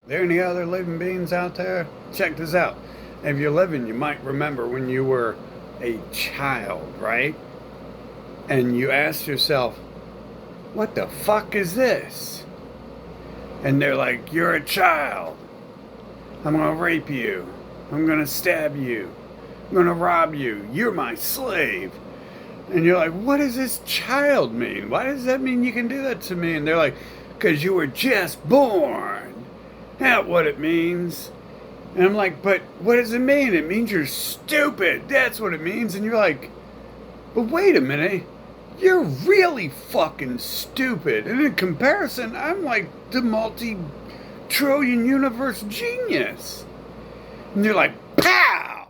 There any other living beings out there? Check this out. If you're living, you might remember when you were a child, right? And you asked yourself, what the fuck is this? And they're like, you're a child. I'm gonna rape you. I'm gonna stab you. I'm gonna rob you. You're my slave. And you're like, what does this child mean? Why does that mean you can do that to me? And they're like, because you were just born. That's what it means. And I'm like, but what does it mean? It means you're stupid. That's what it means. And you're like, but wait a minute. You're really fucking stupid. And in comparison, I'm like the multi-trillion universe genius. And you're like, pow!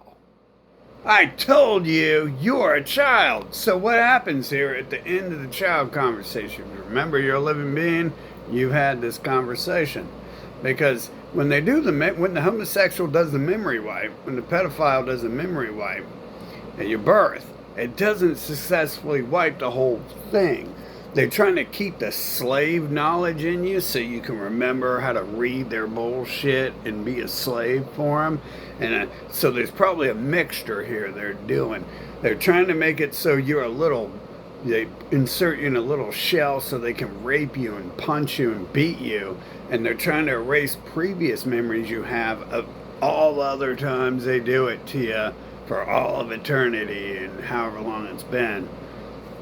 I told you, you're a child. So what happens here at the end of the child conversation? Remember, you're a living being. You've had this conversation. Because when the homosexual does the memory wipe, when the pedophile does the memory wipe at your birth, it doesn't successfully wipe the whole thing. They're trying to keep the slave knowledge in you so you can remember how to read their bullshit and be a slave for them. And so there's probably a mixture here they're doing. They're trying to make it so they insert you in a little shell so they can rape you and punch you and beat you. And they're trying to erase previous memories you have of all the other times they do it to you for all of eternity and however long it's been.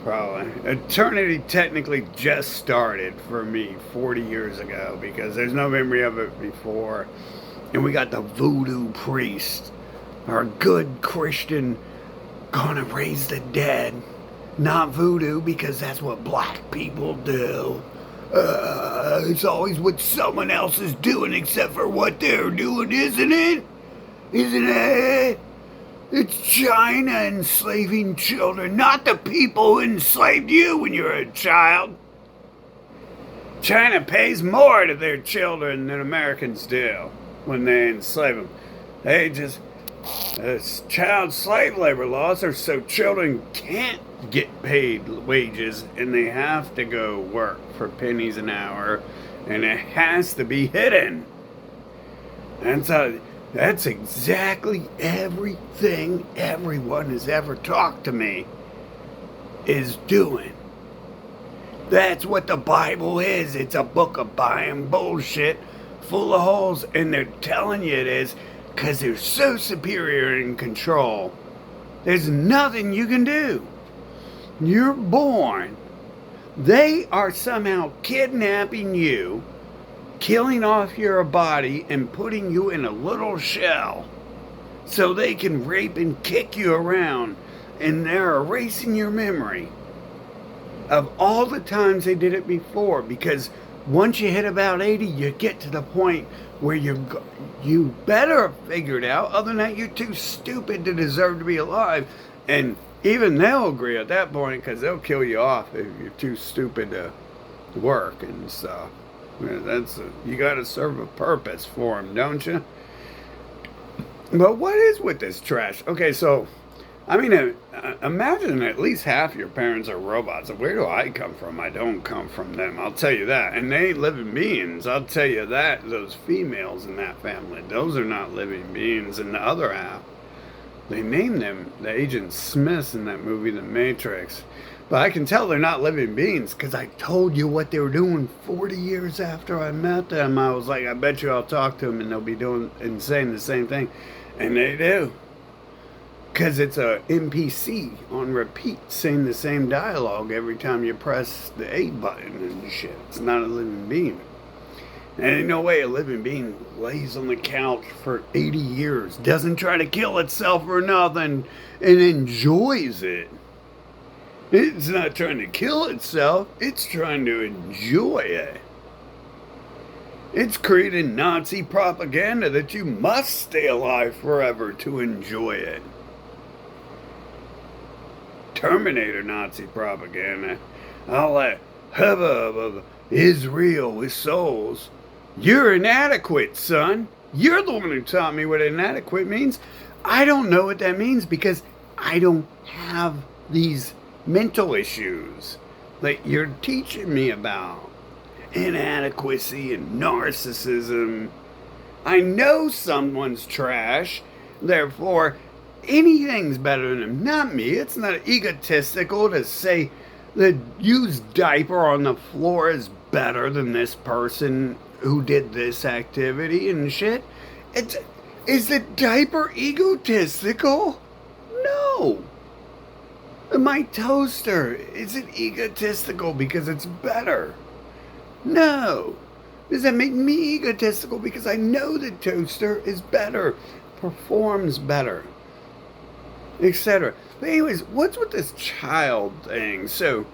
Probably. Eternity technically just started for me 40 years ago because there's no memory of it before. And we got the voodoo priest, our good Christian, gonna raise the dead. Not voodoo because that's what black people do. It's always what someone else is doing except for what they're doing, isn't it? Isn't it? It's China enslaving children, not the people who enslaved you when you were a child. China pays more to their children than Americans do when they enslave them. Child slave labor laws are so children can't get paid wages and they have to go work for pennies an hour and it has to be hidden. And so that's exactly everything everyone has ever talked to me is doing. That's what the Bible is. It's a book of buying bullshit full of holes, and they're telling you it is because they're so superior in control. There's nothing you can do. You're born. They are somehow kidnapping you, killing off your body and putting you in a little shell so they can rape and kick you around, and they're erasing your memory of all the times they did it before, because once you hit about 80 you get to the point where you better have figured out, other than that you're too stupid to deserve to be alive. And even they'll agree at that point because they'll kill you off if you're too stupid to work and stuff. You got to serve a purpose for them, don't you? But what is with this trash? Okay, so, I mean, imagine at least half your parents are robots. Where do I come from? I don't come from them. I'll tell you that. And they ain't living beings. I'll tell you that. Those females in that family, those are not living beings. And the other half, they named them the Agent Smiths in that movie, The Matrix. But I can tell they're not living beings because I told you what they were doing 40 years after I met them. I was like, I bet you I'll talk to them and they'll be doing and saying the same thing. And they do. Because it's a NPC on repeat saying the same dialogue every time you press the A button and shit. It's not a living being. And ain't no way a living being lays on the couch for 80 years, doesn't try to kill itself or nothing, and enjoys it. It's not trying to kill itself, it's trying to enjoy it. It's creating Nazi propaganda that you must stay alive forever to enjoy it. Terminator Nazi propaganda. All that hubbub of Israel with souls. You're inadequate, son. You're the one who taught me what inadequate means. I don't know what that means because I don't have these mental issues that you're teaching me about. Inadequacy and narcissism I know someone's trash, therefore anything's better than him. Not me. It's not egotistical to say the used diaper on the floor is better than this person who did this activity and shit. Is the diaper egotistical? No. My toaster, is it egotistical because it's better? No. Does that make me egotistical because I know the toaster is better, performs better, etc.? But anyways, what's with this child thing? So,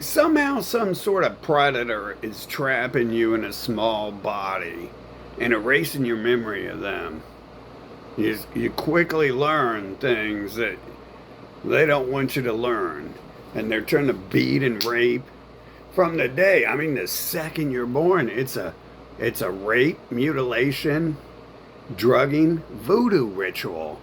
somehow some sort of predator is trapping you in a small body and erasing your memory of them. You quickly learn things that they don't want you to learn. And they're trying to beat and rape from the day. I mean, the second you're born, it's a rape, mutilation, drugging, voodoo ritual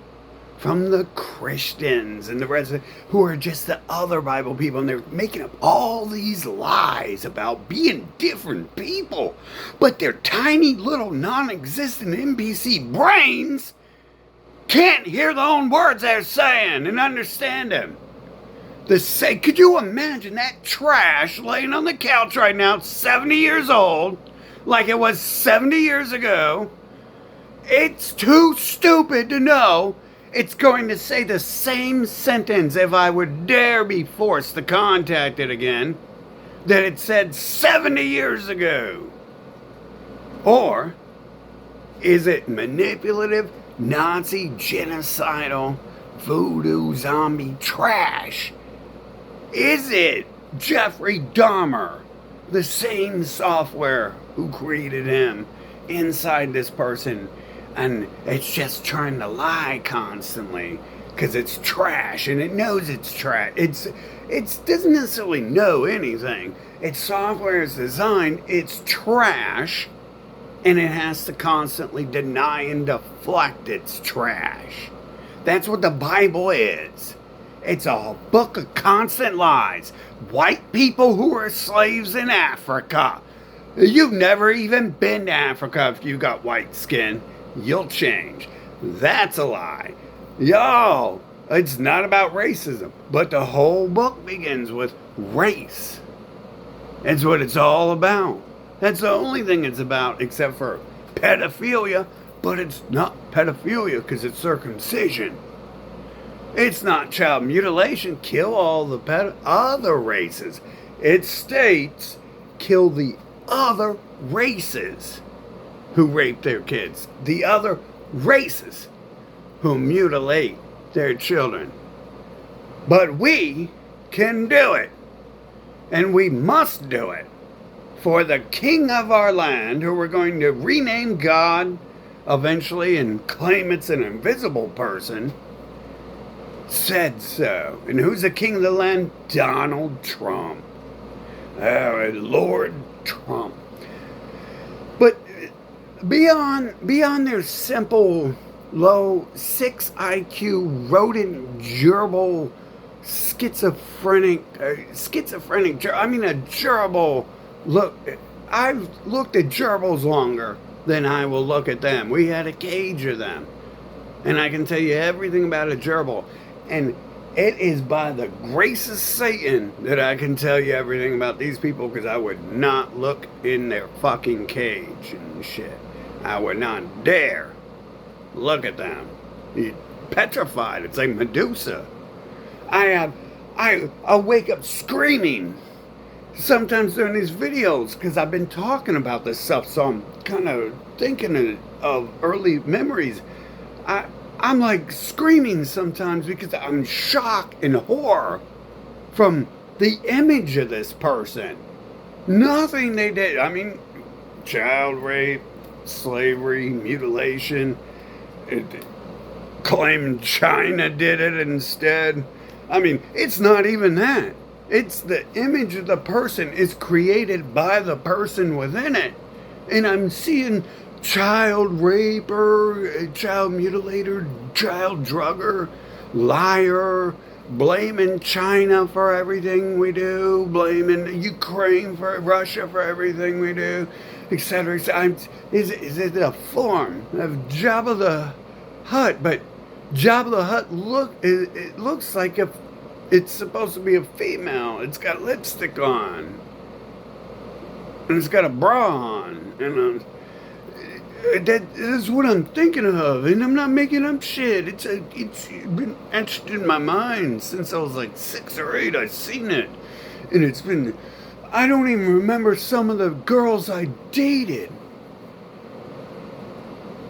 from the Christians and the rest of who are just the other Bible people. And they're making up all these lies about being different people. But their tiny little non-existent NPC brains can't hear their own words they're saying and understand them. Could you imagine that trash laying on the couch right now, 70 years old, like it was 70 years ago? It's too stupid to know it's going to say the same sentence if I would dare be forced to contact it again that it said 70 years ago. Or is it manipulative, Nazi, genocidal, voodoo, zombie trash? Is it Jeffrey Dahmer, the same software who created him inside this person, and it's just trying to lie constantly because it's trash and it knows it's trash. It doesn't necessarily know anything. Its software is designed, it's trash, and it has to constantly deny and deflect its trash. That's what the Bible is. It's a book of constant lies. White people who were slaves in Africa. You've never even been to Africa if you got white skin. You'll change. That's a lie. Yo, it's not about racism, but the whole book begins with race. That's what it's all about. That's the only thing it's about, except for pedophilia, but it's not pedophilia because it's circumcision. It's not child mutilation. Kill all the other races. It states kill the other races who rape their kids. The other races who mutilate their children. But we can do it. And we must do it. For the king of our land, who we're going to rename God eventually and claim it's an invisible person, said so. And who's the king of the land? Donald Trump. Lord Trump. But beyond their simple, low, 6 IQ, rodent, gerbil, schizophrenic, a gerbil. Look, I've looked at gerbils longer than I will look at them. We had a cage of them. And I can tell you everything about a gerbil. And it is by the grace of Satan that I can tell you everything about these people, because I would not look in their fucking cage and shit. I would not dare look at them. You're petrified. It's like Medusa. I'll wake up screaming sometimes during these videos because I've been talking about this stuff, so I'm kind of thinking of early memories. I'm like screaming sometimes because I'm shocked and horror from the image of this person. Nothing they did. I mean, child rape, slavery, mutilation. Claim China did it instead. I mean, it's not even that. It's the image of the person is created by the person within it. And I'm seeing child raper, child mutilator, child drugger, liar, blaming China for everything we do, blaming Ukraine for Russia for everything we do, etc. Is it a form of Jabba the Hutt? But Jabba the Hutt it looks like it's supposed to be a female. It's got lipstick on, and it's got a bra on, and that is what I'm thinking of, and I'm not making up shit. It's been etched in my mind since I was like 6 or 8. I've seen it, and it's been. I don't even remember some of the girls I dated.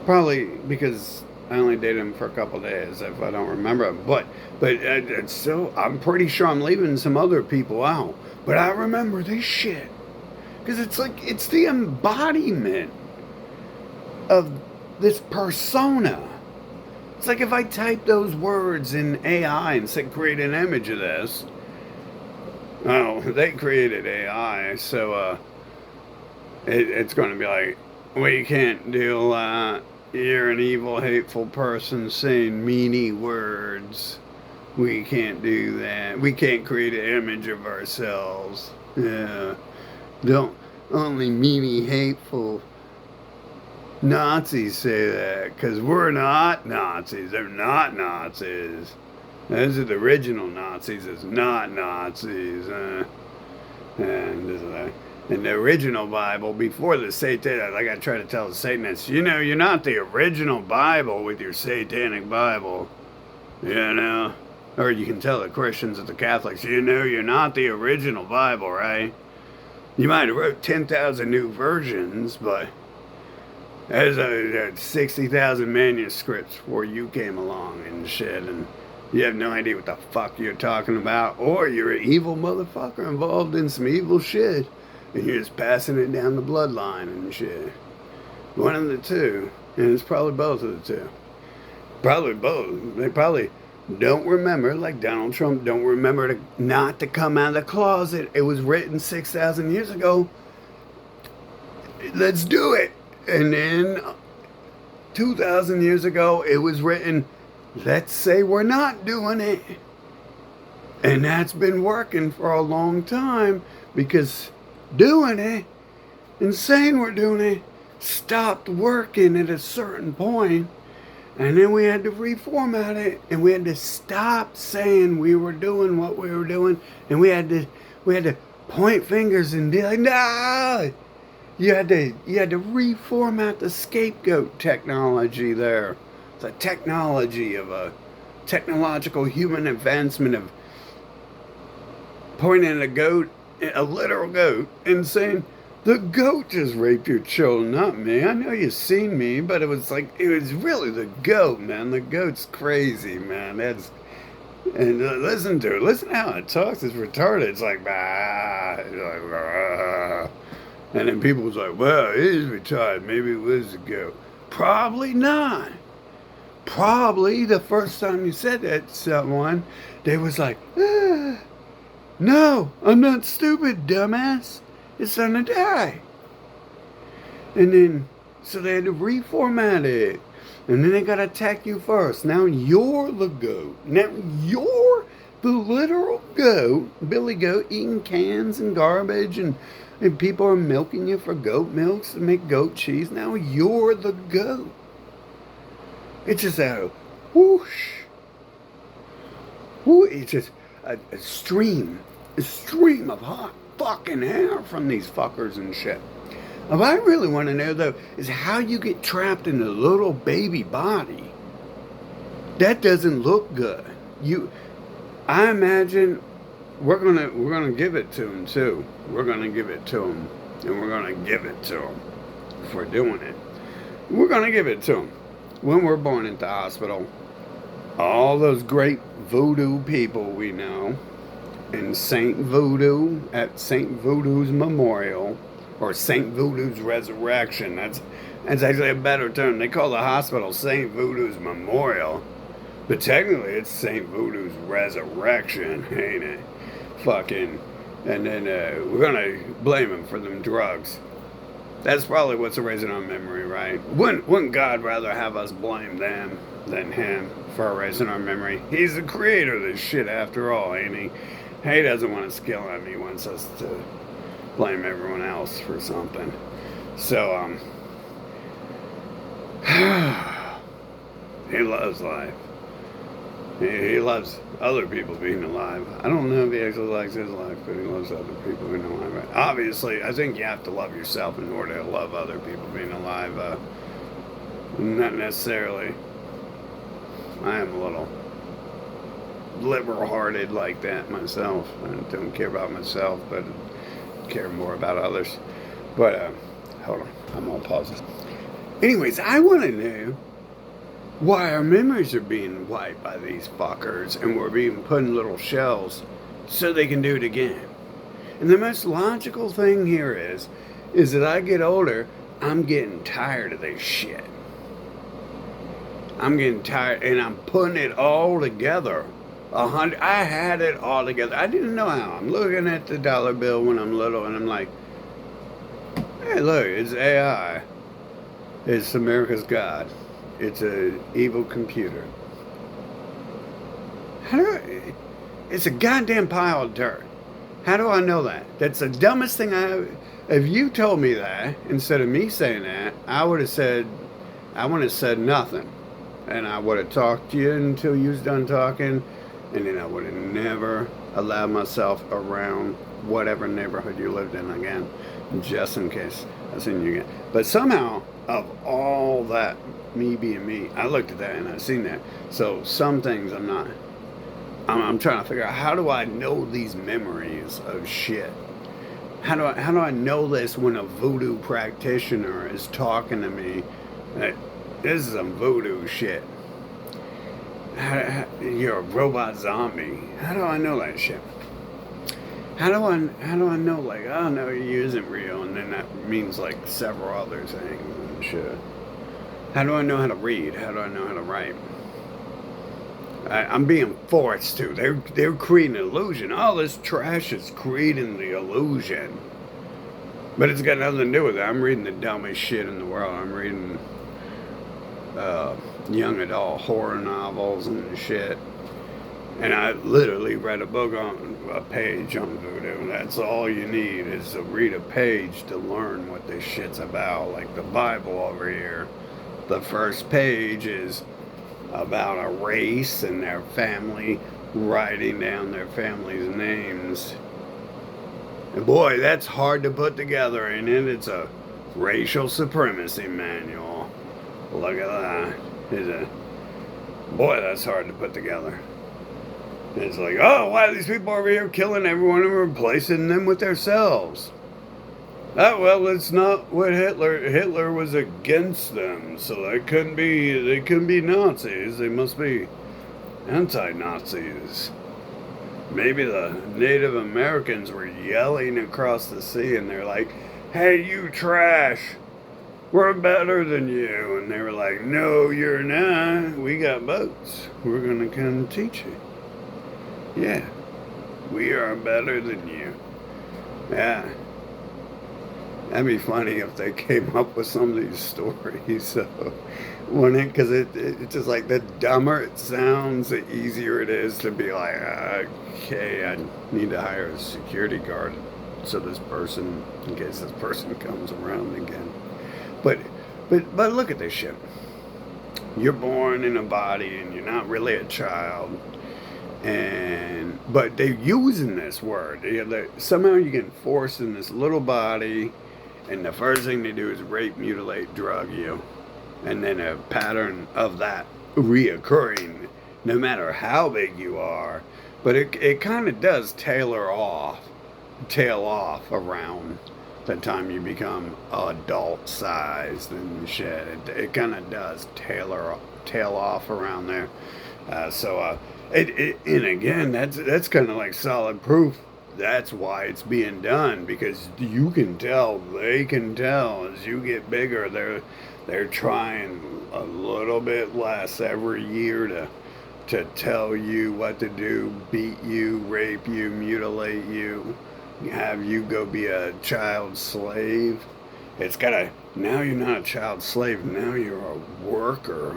Probably because I only dated them for a couple of days, if I don't remember. But it's still, I'm pretty sure I'm leaving some other people out. But I remember this shit, because it's like it's the embodiment of this persona. It's like if I type those words in AI and said create an image of this. Oh, they created AI, so it's going to be like, we can't do that. You're an evil, hateful person saying meany words. We can't do that. We can't create an image of ourselves. Yeah. Don't only meany, hateful Nazis say that, because we're not Nazis. They're not Nazis. Those are the original Nazis. It's not Nazis. And in the original Bible, before the Satan, like I try to tell the Satanists, you're not the original Bible with your satanic Bible. Or you can tell the Christians and the Catholics, you're not the original Bible, right? You might have wrote 10,000 new versions, but there's 60,000 manuscripts before you came along and shit, and you have no idea what the fuck you're talking about, or you're an evil motherfucker involved in some evil shit, and you're just passing it down the bloodline and shit. One of the two, and it's probably both of the two. Probably both. They probably don't remember, like Donald Trump don't remember not to come out of the closet. It was written 6,000 years ago. Let's do it. And then 2,000 years ago, it was written, let's say we're not doing it. And that's been working for a long time, because doing it and saying we're doing it stopped working at a certain point. And then we had to reformat it, and we had to stop saying we were doing what we were doing, and we had to point fingers and be like, no. You had to reformat the scapegoat technology there. The technology of a technological human advancement of pointing at a goat, a literal goat, and saying, the goat just raped your children, not me. I know you've seen me, but it was really the goat, man. The goat's crazy, man. And listen to it. Listen how it talks. It's retarded. It's like, bah. It's like, bah. And then people was like, well, it is retarded. Maybe it was a goat. Probably not. Probably the first time you said that to someone, they was like, no, I'm not stupid, dumbass. It's gonna die. And then, so they had to reformat it. And then they gotta attack you first. Now you're the goat. Now you're the literal goat. Billy Goat eating cans and garbage, and people are milking you for goat milks to make goat cheese. Now you're the goat. It's just a whoosh. It's just a stream of hot fucking hair from these fuckers and shit. What I really want to know, though, is how you get trapped in a little baby body. That doesn't look good. I imagine we're gonna give it to them too. We're gonna give it to them, and we're gonna give it to them if we're doing it. We're gonna give it to them when we're born at the hospital. All those great voodoo people we know, and Saint Voodoo at Saint Voodoo's Memorial, or Saint Voodoo's Resurrection. That's actually a better term. They call the hospital Saint Voodoo's Memorial, but technically it's Saint Voodoo's Resurrection, ain't it? Fucking, and then we're gonna blame him for them drugs. That's probably what's erasing our memory, right? Wouldn't God rather have us blame them than him for erasing our memory. He's the creator of this shit after all, ain't he? He doesn't want to skill him. He wants us to blame everyone else for something. So, he loves life. He loves other people being alive. I don't know if he actually likes his life, but he loves other people being alive. Right? Obviously, I think you have to love yourself in order to love other people being alive. Not necessarily. I am a little liberal-hearted like that myself. I don't care about myself, but I care more about others. But, hold on. I'm going to pause this. Anyways, I want to know why our memories are being wiped by these fuckers and we're being put in little shells so they can do it again. And the most logical thing here is that I get older, I'm getting tired of this shit. I'm getting tired and I'm putting it all together. I had it all together. I didn't know how. I'm looking at the dollar bill when I'm little and I'm like, hey, look, it's AI. It's America's God. It's an evil computer. It's a goddamn pile of dirt. How do I know that? That's the dumbest thing if you told me that, instead of me saying that, I would have said nothing. And I would have talked to you until you was done talking, and then I would have never allowed myself around whatever neighborhood you lived in again, just in case I seen you again. But somehow, of all that, me being me, I looked at that and I seen that. So some things I'm trying to figure out, how do I know these memories of shit? How do I know this when a voodoo practitioner is talking to me? This is some voodoo shit. You're a robot zombie. How do I know that shit? How do I know, like, oh no, he isn't real, and then that means like several other things and shit? How do I know how to read? How do I know how to write? I'm being forced to. They're creating an illusion. All this trash is creating the illusion. But it's got nothing to do with it. I'm reading the dumbest shit in the world. I'm reading young adult horror novels and shit. And I literally read a page on voodoo. That's all you need, is to read a page to learn what this shit's about. Like the Bible over here. The first page is about a race and their family, writing down their family's names. And boy, that's hard to put together, ain't it? It's a racial supremacy manual. Look at that. Boy, that's hard to put together. It's like, oh, why are these people over here killing everyone and replacing them with themselves? Oh, well, it's not what Hitler was against them, so they couldn't be Nazis. They must be anti-Nazis. Maybe the Native Americans were yelling across the sea and they're like, hey, you trash, we're better than you. And they were like, no, you're not. We got boats. We're going to come teach you. Yeah, we are better than you. Yeah. That'd be funny if they came up with some of these stories. So, because it's just like, the dumber it sounds, the easier it is to be like, okay, I need to hire a security guard so this person, in case this person comes around again. But look at this shit. You're born in a body and you're not really a child. But they're using this word. Somehow you get forced in this little body, and the first thing they do is rape, mutilate, drug you. And then a pattern of that reoccurring, no matter how big you are. But it kind of does tail off around the time you become adult sized and shit. It kind of does tail off around there. And again, that's kind of like solid proof. That's why it's being done, because you can tell, they can tell, as you get bigger, they're trying a little bit less every year to tell you what to do, beat you, rape you, mutilate you, have you go be a child slave. Now you're not a child slave, now you're a worker.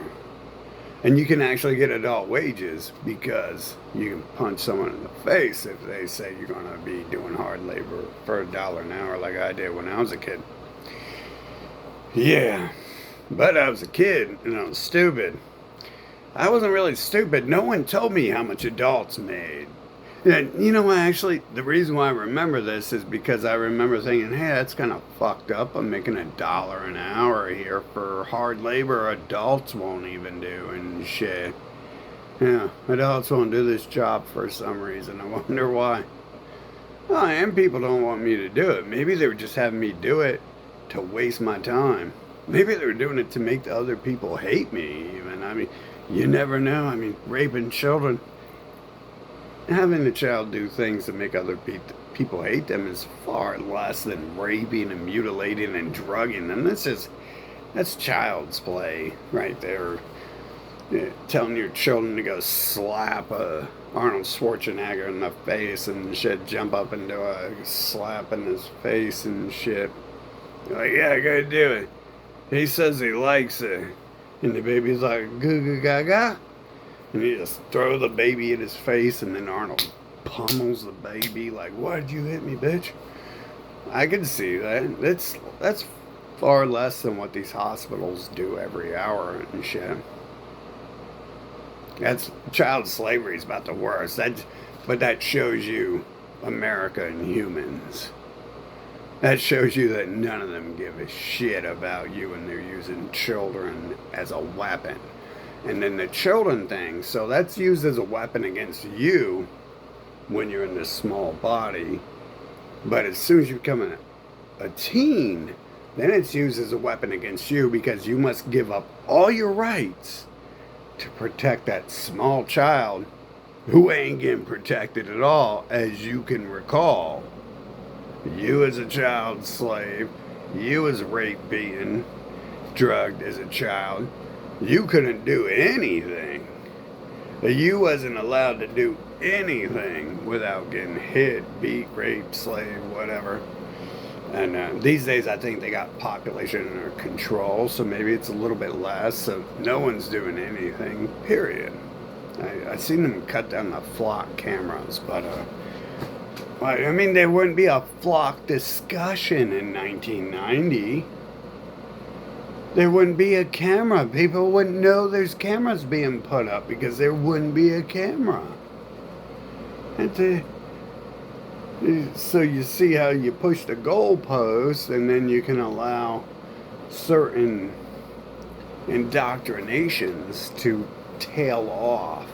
And you can actually get adult wages because you can punch someone in the face if they say you're going to be doing hard labor for $1 an hour like I did when I was a kid. Yeah, but I was a kid and I was stupid. I wasn't really stupid. No one told me how much adults made. And you know, actually, the reason why I remember this is because I remember thinking, hey, that's kind of fucked up. I'm making $1 an hour here for hard labor adults won't even do and shit. Yeah, adults won't do this job for some reason. I wonder why. Oh, and people don't want me to do it. Maybe they were just having me do it to waste my time. Maybe they were doing it to make the other people hate me even. I mean, you never know. I mean, raping children. Having a child do things to make other people hate them is far less than raping and mutilating and drugging them. That's child's play right there. Yeah, telling your children to go slap Arnold Schwarzenegger in the face and shit, jump up and do a slap in his face and shit. You're like, yeah, go do it. He says he likes it. And the baby's like, goo goo gaga. And you just throw the baby in his face, and then Arnold pummels the baby like, why'd you hit me, bitch? I can see that. That's far less than what these hospitals do every hour and shit. That's child slavery is about the worst. But that shows you America and humans. That shows you that none of them give a shit about you, and they're using children as a weapon. And then the children thing, so that's used as a weapon against you when you're in this small body. But as soon as you become a teen, then it's used as a weapon against you because you must give up all your rights to protect that small child who ain't getting protected at all, as you can recall. You as a child slave, you as raped, beaten, drugged as a child. You couldn't do anything. You wasn't allowed to do anything without getting hit, beat, raped, slave, whatever. And these days I think they got population under control, so maybe it's a little bit less, so no one's doing anything, period. I've seen them cut down the flock cameras, but I mean, there wouldn't be a flock discussion in 1990. There wouldn't be a camera. People wouldn't know there's cameras being put up because there wouldn't be a camera. So you see how you push the goalpost, and then you can allow certain indoctrinations to tail off.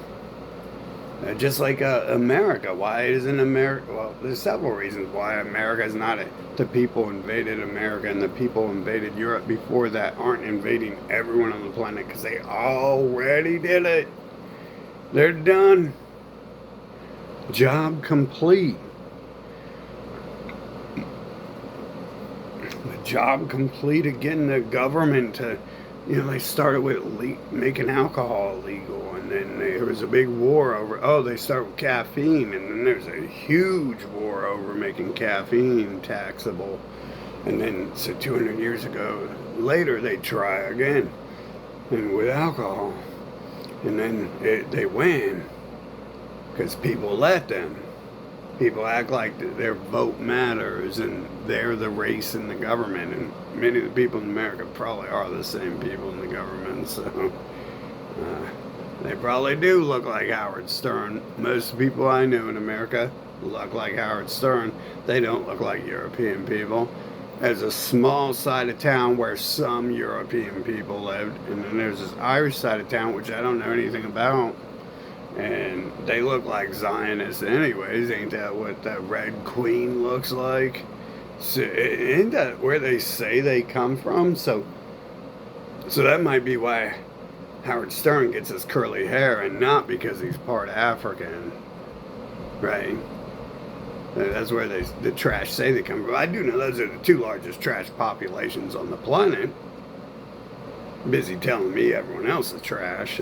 Just like America. Why isn't America? Well, there's several reasons why America is not the people invaded America, and the people invaded Europe before that aren't invading everyone on the planet because they already did it. They're done. Job complete. The job complete of getting the government to, they started with making alcohol illegal, and then there was a big war over, they start with caffeine, and then there's a huge war over making caffeine taxable. And then, so 200 years ago, later they try again, and with alcohol. And then they win, because people let them. People act like their vote matters, and they're the race in the government, and many of the people in America probably are the same people in the government, so they probably do look like Howard Stern. Most people I know in America look like Howard Stern. They don't look like European people. There's a small side of town where some European people lived, and then there's this Irish side of town, which I don't know anything about. And they look like Zionists anyways. Ain't that what the Red Queen looks like? So, ain't that where they say they come from? So that might be why Howard Stern gets his curly hair, and not because he's part African, right? That's where the trash say they come from. I do know those are the two largest trash populations on the planet. Busy telling me everyone else is trash,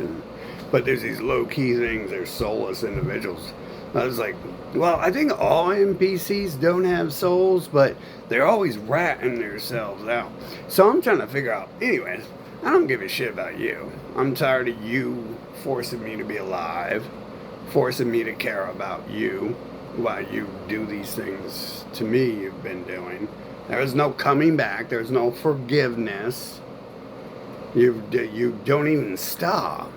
but there's these low-key things. They're soulless individuals. I was like, well, I think all NPCs don't have souls, but they're always ratting themselves out. So I'm trying to figure out, anyways, I don't give a shit about you. I'm tired of you forcing me to be alive, forcing me to care about you while you do these things to me you've been doing. There is no coming back. There's no forgiveness. You don't even stop.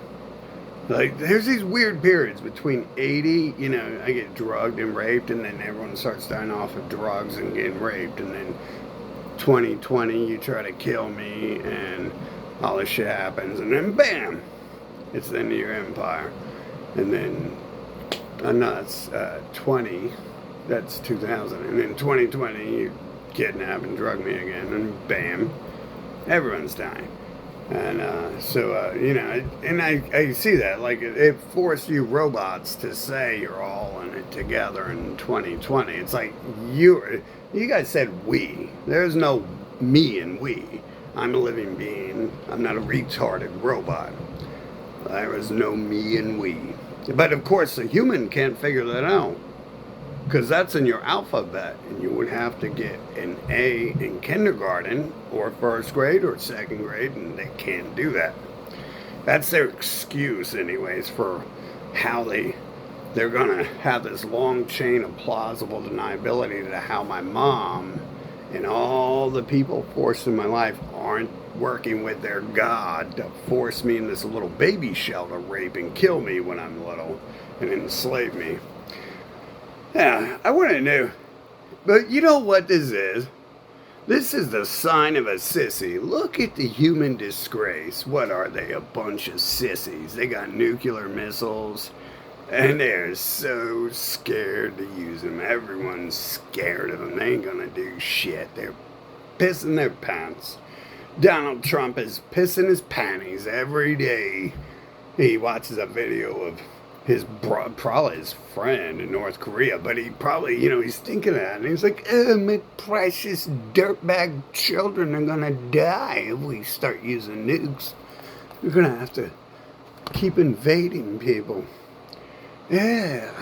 Like, there's these weird periods between 80, I get drugged and raped, and then everyone starts dying off of drugs and getting raped, and then 2020, you try to kill me, and all this shit happens, and then bam, it's the end of your empire. And then, no, it's 20, that's 2000, and then 2020, you kidnap and drug me again, and bam, everyone's dying. And and I see that, like, it forced you robots to say you're all in it together in 2020. It's like, you guys said we. There's no me and we. I'm a living being. I'm not a retarded robot. There is no me and we. But of course, a human can't figure that out, because that's in your alphabet, and you would have to get an A in kindergarten or first grade or second grade, and they can't do that. That's their excuse, anyways, for how they're gonna have this long chain of plausible deniability to how my mom and all the people forced in my life aren't working with their God to force me in this little baby shell to rape and kill me when I'm little and enslave me. Yeah, I want to know. But you know what this is? This is the sign of a sissy. Look at the human disgrace. What are they? A bunch of sissies. They got nuclear missiles, and they're so scared to use them. Everyone's scared of them. They ain't gonna do shit. They're pissing their pants. Donald Trump is pissing his panties every day. He watches a video of probably his friend in North Korea, but he probably, he's thinking that, and he's like, oh, my precious dirtbag children are gonna die if we start using nukes. We're gonna have to keep invading people. Yeah.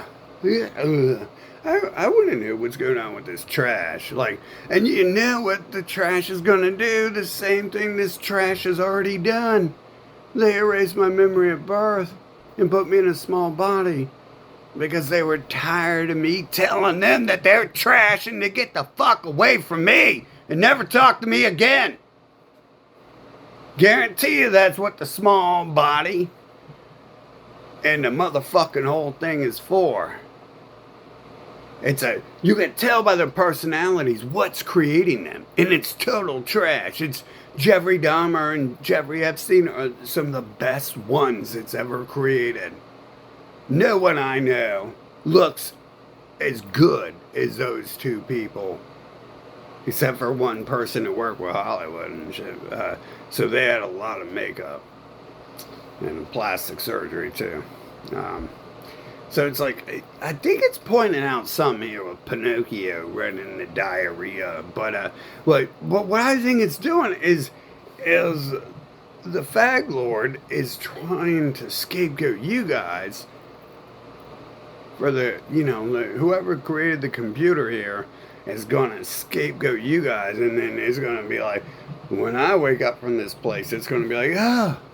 I want to know what's going on with this trash. Like, and you know what the trash is gonna do? The same thing this trash has already done. They erased my memory of birth and put me in a small body because they were tired of me telling them that they're trash and to get the fuck away from me and never talk to me again. Guarantee you that's what the small body and the motherfucking whole thing is for. You can tell by their personalities what's creating them, and it's total trash. It's Jeffrey Dahmer and Jeffrey Epstein are some of the best ones it's ever created. No one I know looks as good as those two people, except for one person who worked with Hollywood and shit. So they had a lot of makeup and plastic surgery too. So it's like, I think it's pointing out something here with Pinocchio running the diarrhea. But what I think it's doing is the Fag Lord is trying to scapegoat you guys for whoever created the computer here is going to scapegoat you guys, and then it's going to be like, when I wake up from this place, it's going to be like,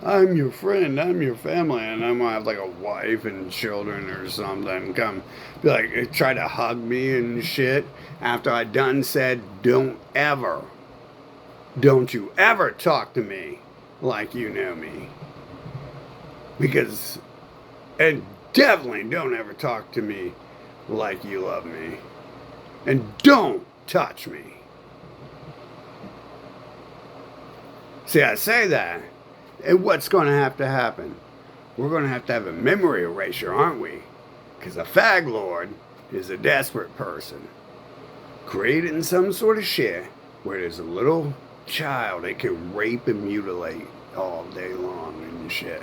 I'm your friend, I'm your family, and I'm going to have like a wife and children or something come be like, try to hug me and shit after I done said, don't you ever talk to me like you know me. And definitely don't ever talk to me like you love me. And don't touch me. See, I say that, and what's going to happen? We're going to have a memory erasure, aren't we? Because a Fag Lord is a desperate person creating some sort of shit where there's a little child that can rape and mutilate all day long and shit,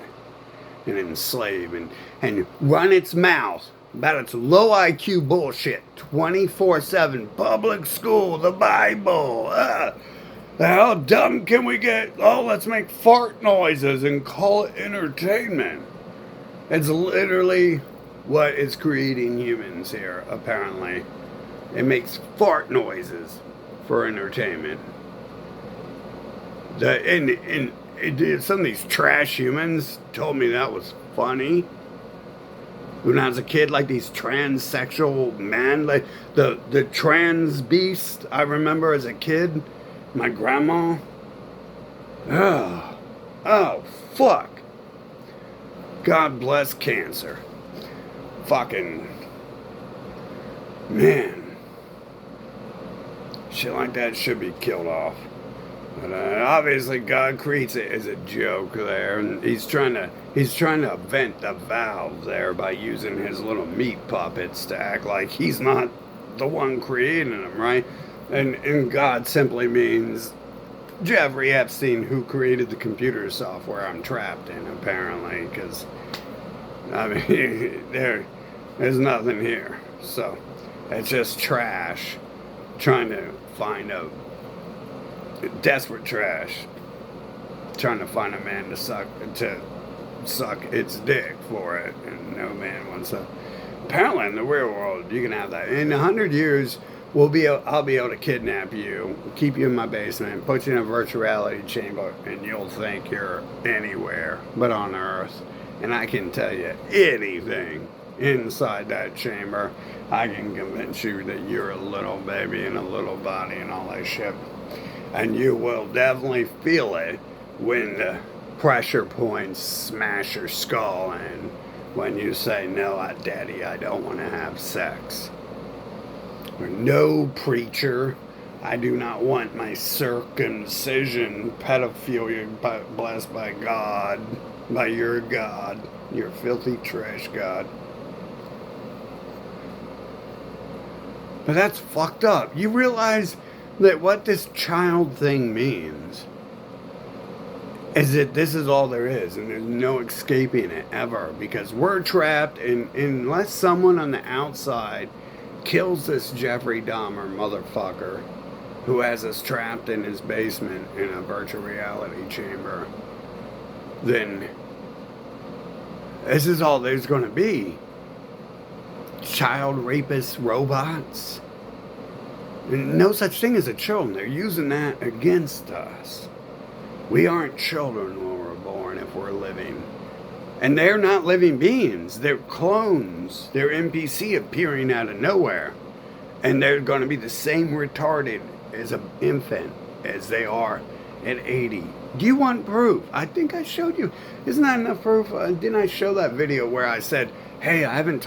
and enslave and run its mouth about its low IQ bullshit 24/7. Public school, the Bible. How dumb can we get? Oh, let's make fart noises and call it entertainment. It's literally what is creating humans here, apparently. It makes fart noises for entertainment. some of these trash humans told me that was funny. When I was a kid, like these transsexual men, like the trans beast, I remember as a kid, my grandma. Oh, fuck. God bless cancer. Fucking, man. Shit like that should be killed off. But obviously God creates it as a joke there, and he's trying to vent the valve there by using his little meat puppets to act like he's not the one creating them, right? And God simply means Jeffrey Epstein, who created the computer software I'm trapped in, apparently, because I mean there's nothing here, so it's just trash trying to find a desperate trash trying to find a man to suck its dick for it, and no man wants to. Apparently in the real world you can have that. In 100 years I'll be able to kidnap you, keep you in my basement, put you in a virtual reality chamber, and you'll think you're anywhere but on Earth, and I can tell you anything inside that chamber. I can convince you that you're a little baby in a little body and all that shit. And you will definitely feel it when the pressure points smash your skull and when you say, no, Daddy, I don't want to have sex. Or, no, preacher, I do not want my circumcision, pedophilia blessed by God, by your God, your filthy trash God. But that's fucked up. You realize that what this child thing means is that this is all there is, and there's no escaping it ever, because we're trapped, and unless someone on the outside kills this Jeffrey Dahmer motherfucker who has us trapped in his basement in a virtual reality chamber, then this is all there's going to be. Child rapist robots. No such thing as a children. They're using that against us. We aren't children when we're born if we're living. And they're not living beings. They're clones. They're NPC appearing out of nowhere. And they're going to be the same retarded as an infant as they are at 80. Do you want proof? I think I showed you. Isn't that enough proof? Didn't I show that video where I said, hey, I haven't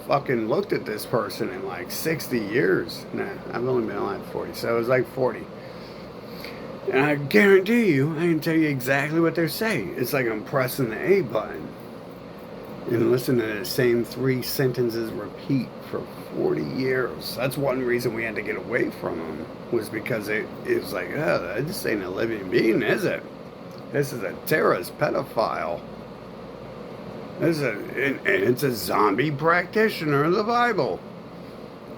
fucking looked at this person in like 60 years. Nah, I've only been alive 40, so it was like 40. And I guarantee you, I can tell you exactly what they're saying. It's like I'm pressing the A button and listen to the same 3 sentences repeat for 40 years. That's one reason we had to get away from them, was because it was like, oh, this ain't a living being, is it? This is a terrorist pedophile. And it's a zombie practitioner of the Bible.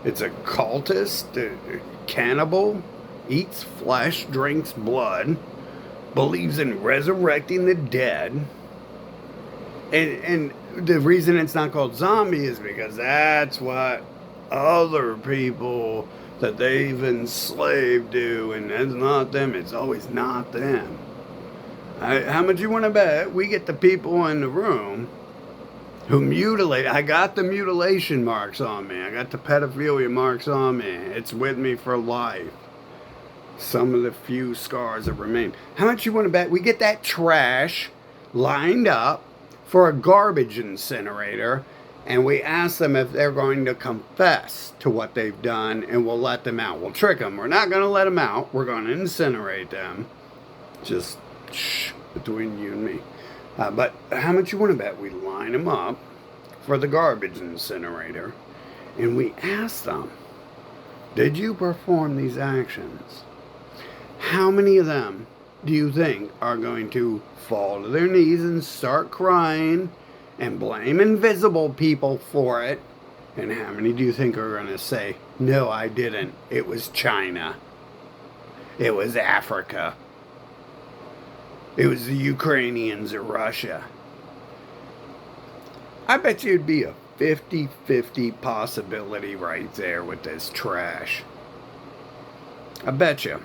It's a cultist, a cannibal, eats flesh, drinks blood, believes in resurrecting the dead. And the reason it's not called zombie is because that's what other people that they've enslaved do, and it's not them. It's always not them. How much you want to bet we get the people in the room who mutilate? I got the mutilation marks on me. I got the pedophilia marks on me. It's with me for life. Some of the few scars that remain. How much you want to bet we get that trash lined up for a garbage incinerator, and we ask them if they're going to confess to what they've done, and we'll let them out. We'll trick them. We're not going to let them out. We're going to incinerate them. Just shh, between you and me. But how much you want to bet we line them up for the garbage incinerator, and we ask them, did you perform these actions? How many of them do you think are going to fall to their knees and start crying and blame invisible people for it? And how many do you think are going to say, no, I didn't. It was China. It was Africa. It was the Ukrainians or Russia. I bet you it'd be a 50-50 possibility right there with this trash. I bet you.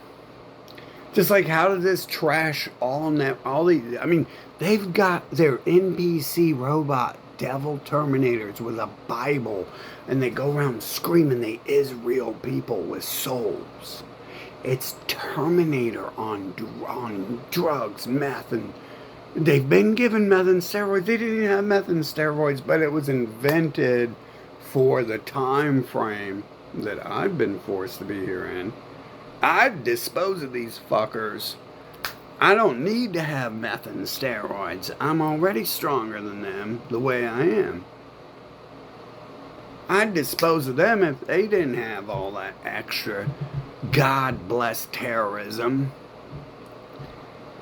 Just like, how did this trash all these? I mean, they've got their NPC robot devil Terminators with a Bible, and they go around screaming they is real people with souls. It's Terminator on drugs, meth, and they've been given meth and steroids. They didn't even have meth and steroids, but it was invented for the time frame that I've been forced to be here in. I'd dispose of these fuckers. I don't need to have meth and steroids. I'm already stronger than them the way I am. I'd dispose of them if they didn't have all that extra God bless terrorism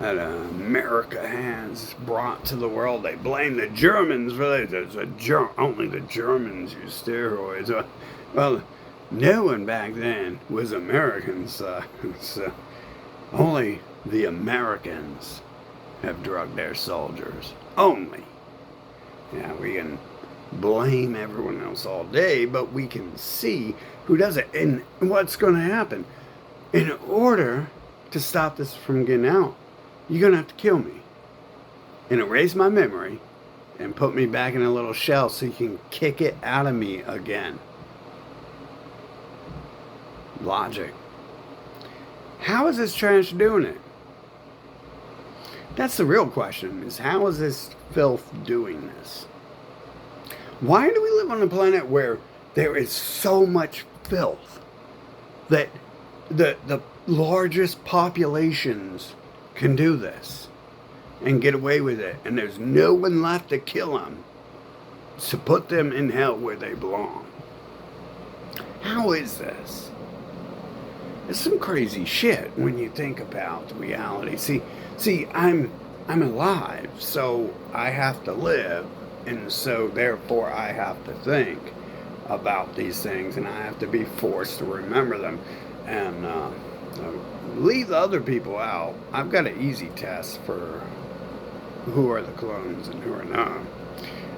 that America has brought to the world. They blame the Germans for that. Only the Germans use steroids. Well, no one back then was Americans. So only the Americans have drugged their soldiers. Only. Yeah, we can blame everyone else all day, but we can see who does it and what's going to happen. In order to stop this from getting out, you're going to have to kill me and erase my memory and put me back in a little shell so you can kick it out of me again. Logic. How is this trash doing it? That's the real question, is how is this filth doing this? Why do we live on a planet where there is so much filth that the largest populations can do this and get away with it, and there's no one left to kill them, to put them in hell where they belong? How is this? It's some crazy shit when you think about reality. See, I'm alive, so I have to live, and so therefore I have to think about these things, and I have to be forced to remember them and leave the other people out. I've got an easy test for who are the clones and who are not.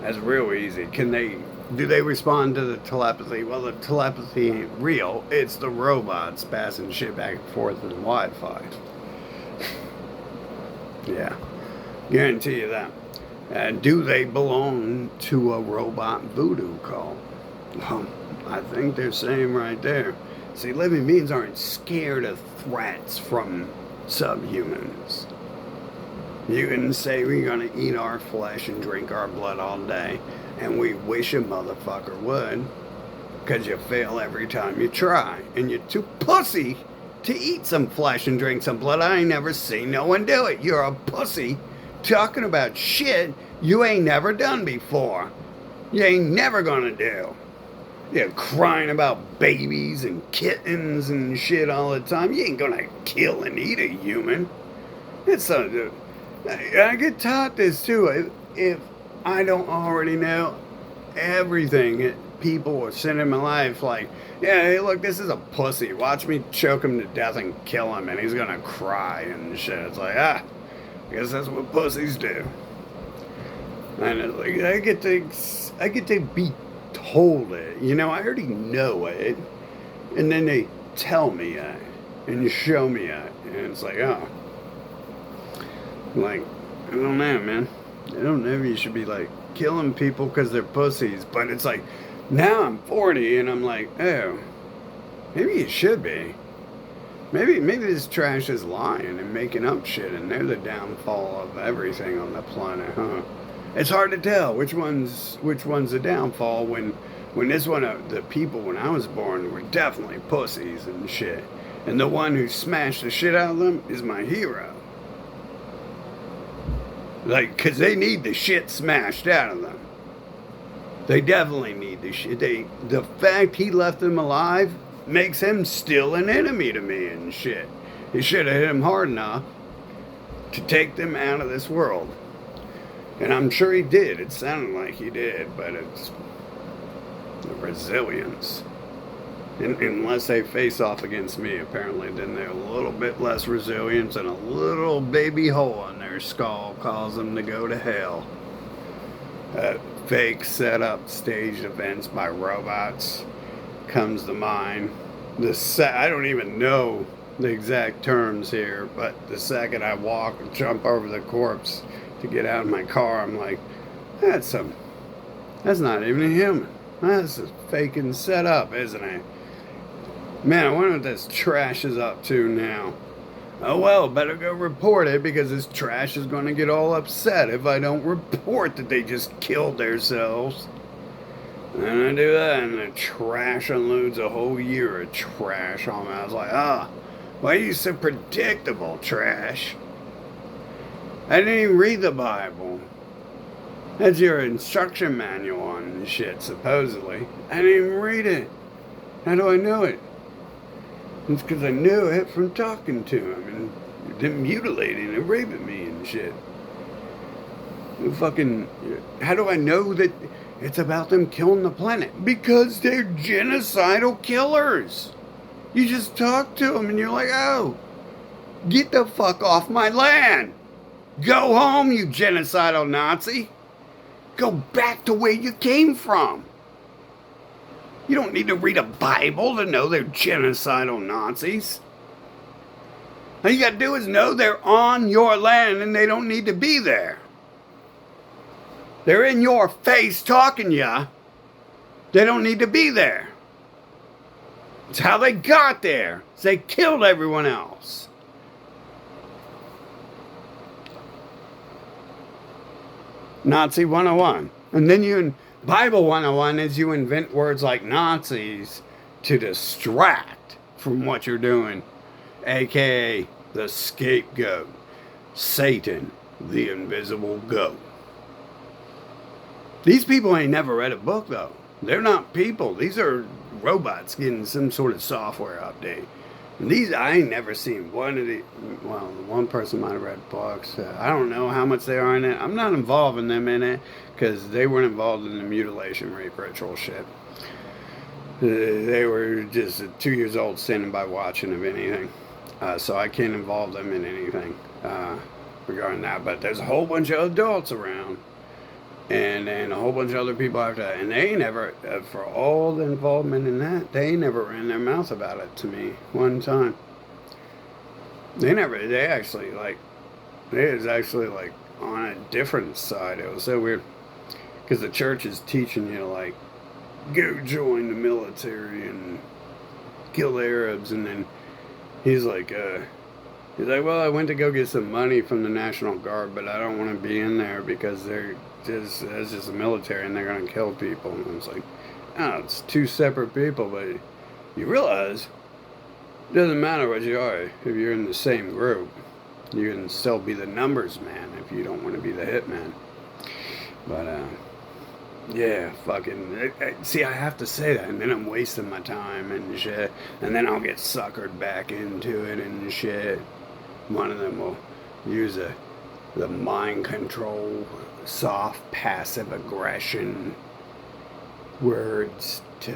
That's real easy. Do they respond to the telepathy? Well, the telepathy ain't real. It's the robots passing shit back and forth in Wi-Fi. Yeah, guarantee you that. Do they belong to a robot voodoo cult? I think they're saying right there. See, living beings aren't scared of threats from subhumans. You can say we're going to eat our flesh and drink our blood all day, and we wish a motherfucker would, because you fail every time you try, and you're too pussy to eat some flesh and drink some blood. I ain't never seen no one do it. You're a pussy talking about shit you ain't never done before. You ain't never gonna do. You're crying about babies and kittens and shit all the time. You ain't gonna kill and eat a human. I get taught this too. If I don't already know everything that people are sending in my life, like, yeah, hey, look, this is a pussy. Watch me choke him to death and kill him, and he's gonna cry and shit. It's like, I guess that's what pussies do. And it's like, I get to be told it. You know, I already know it, and then they tell me it and show me it, and it's like, oh, like, I don't know, man. I don't know if you should be like killing people because they're pussies, but it's like, now I'm 40 and I'm like, oh, maybe you should be. Maybe this trash is lying and making up shit, and they're the downfall of everything on the planet, huh? It's hard to tell which one's the downfall when this one of the people when I was born were definitely pussies and shit, and the one who smashed the shit out of them is my hero. Like, 'cause they need the shit smashed out of them. They definitely need the shit. The fact he left them alive makes him still an enemy to me and shit. He should have hit him hard enough to take them out of this world. And I'm sure he did. It sounded like he did, but it's the resilience. Unless they face off against me, apparently, then they're a little bit less resilience, and a little baby hole in their skull caused them to go to hell. Fake set-up staged events by robots comes to mind. I don't even know the exact terms here, but the second I walk and jump over the corpse to get out of my car, I'm like, that's not even a human. That's a faking setup, isn't it? Man, I wonder what this trash is up to now. Oh well, better go report it because this trash is going to get all upset if I don't report that they just killed themselves. And I do that, and the trash unloads a whole year of trash on me. I was like, why are you so predictable, trash? I didn't even read the Bible. That's your instruction manual on shit, supposedly. I didn't even read it. How do I know it? It's because I knew it from talking to him and them mutilating and raping me and shit. How do I know that it's about them killing the planet? Because they're genocidal killers. You just talk to them and you're like, oh, get the fuck off my land. Go home, you genocidal Nazi. Go back to where you came from. You don't need to read a Bible to know they're genocidal Nazis. All you gotta do is know they're on your land and they don't need to be there. They're in your face talking ya. They don't need to be there. It's how they got there. They killed everyone else. Nazi 101. And then Bible 101 is you invent words like Nazis to distract from what you're doing. AKA the scapegoat. Satan, the invisible goat. These people ain't never read a book though. They're not people. These are robots getting some sort of software update. And I ain't never seen one of the, well, one person might have read books. I don't know how much they are in it. I'm not involving them in it because they weren't involved in the mutilation rape ritual shit. They were just 2 years old standing by watching, if anything. So I can't involve them in anything regarding that. But there's a whole bunch of adults around. And then a whole bunch of other people after that. And they never, for all the involvement in that, they never ran their mouth about it to me one time. They actually, like, they was actually, like, on a different side. It was so weird. Because the church is teaching you to, like, go join the military and kill the Arabs. And then he's like, well, I went to go get some money from the National Guard, but I don't want to be in there because it's just the military and they're going to kill people. And I was like, oh, it's two separate people, but you realize it doesn't matter what you are. If you're in the same group, you can still be the numbers man if you don't want to be the hitman. But, yeah, fucking, see, I have to say that, and then I'm wasting my time and shit, and then I'll get suckered back into it and shit. One of them will use the mind control, soft, passive aggression words to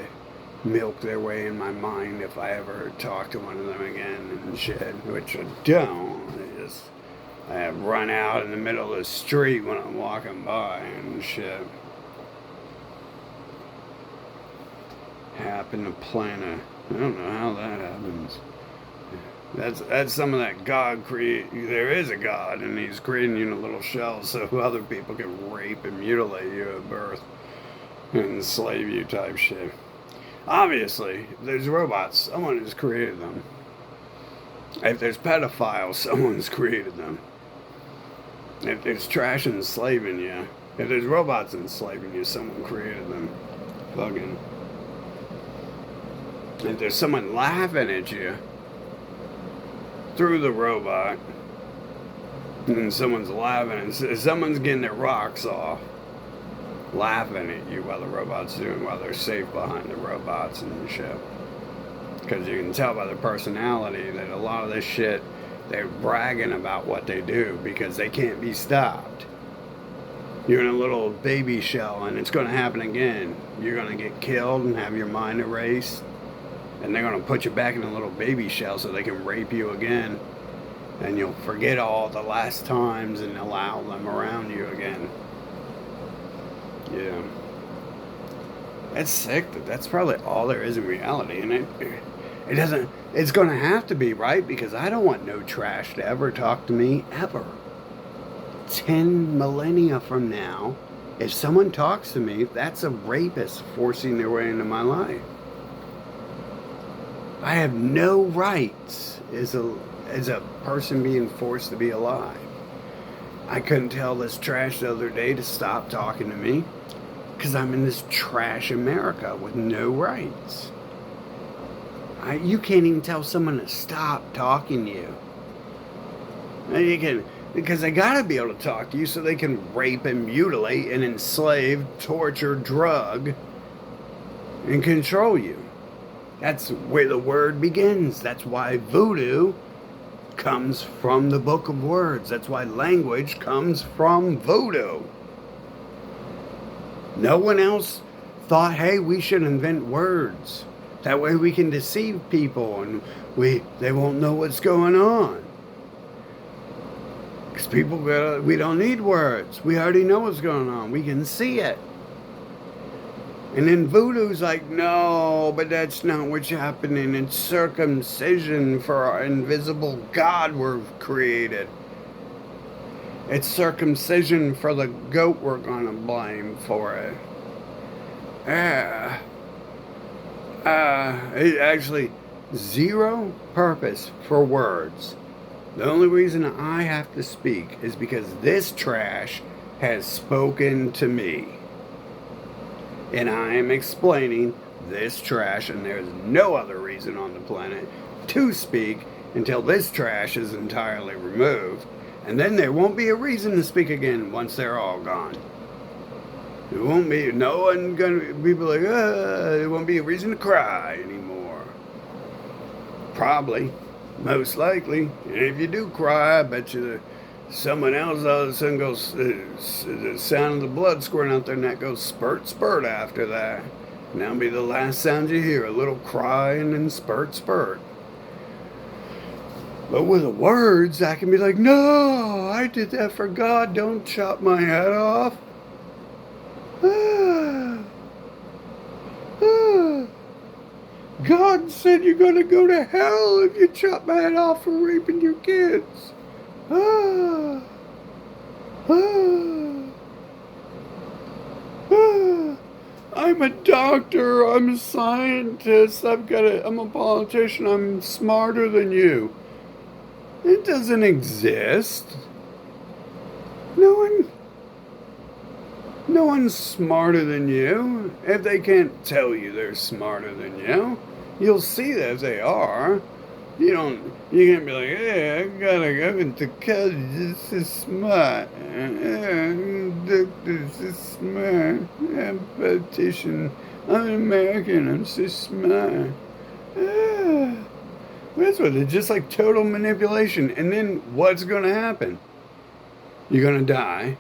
milk their way in my mind if I ever talk to one of them again and shit, which I don't. I have run out in the middle of the street when I'm walking by and shit. Happen to plant I don't know how that happens. That's some of that God there is a God, and he's creating you in a little shell so other people can rape and mutilate you at birth and enslave you type shit. Obviously, if there's robots, someone has created them. If there's pedophiles, someone's created them. If there's trash enslaving you, if there's robots enslaving you, someone created them. Fucking. If there's someone laughing at you through the robot, and someone's laughing, and someone's getting their rocks off, laughing at you while the robot's while they're safe behind the robots and shit. Because you can tell by their personality that a lot of this shit, they're bragging about what they do because they can't be stopped. You're in a little baby shell and it's going to happen again. You're going to get killed and have your mind erased. And they're going to put you back in a little baby shell so they can rape you again. And you'll forget all the last times and allow them around you again. Yeah. That's sick. That's probably all there is in reality. And It doesn't, it's going to have to be, right? Because I don't want no trash to ever talk to me ever. 10 millennia from now, if someone talks to me, that's a rapist forcing their way into my life. I have no rights as a person being forced to be alive. I couldn't tell this trash the other day to stop talking to me because I'm in this trash America with no rights. You can't even tell someone to stop talking to you. You can, because they gotta be able to talk to you so they can rape and mutilate and enslave, torture, drug, and control you. That's where the word begins. That's why voodoo comes from the book of words. That's why language comes from voodoo. No one else thought, hey, we should invent words. That way we can deceive people and they won't know what's going on. Because we don't need words. We already know what's going on. We can see it. And then voodoo's like, no, but that's not what's happening. It's circumcision for our invisible God we've created. It's circumcision for the goat we're going to blame for it. It actually, zero purpose for words. The only reason I have to speak is because this trash has spoken to me. And I am explaining this trash, and there's no other reason on the planet to speak until this trash is entirely removed. And then there won't be a reason to speak again once they're all gone. There won't be, no one gonna, people like, there won't be a reason to cry anymore. Probably, most likely. And if you do cry, I bet you someone else all of a sudden goes, the sound of the blood squirting out their neck goes spurt, spurt after that. And that'll be the last sound you hear, a little crying and spurt, spurt. But with the words, I can be like, no, I did that for God. Don't chop my head off. God said you're going to go to hell if you chop my head off for raping your kids. I'm a doctor. I'm a scientist. I'm a politician. I'm smarter than you. It doesn't exist. No one's smarter than you. If they can't tell you they're smarter than you, you'll see that if they are. You can't be like, hey, I gotta go into college, this is smart. Doctor, this is smart. I'm a politician. I'm an American, I'm so smart. That's what it's just like total manipulation. And then what's gonna happen? You're gonna die.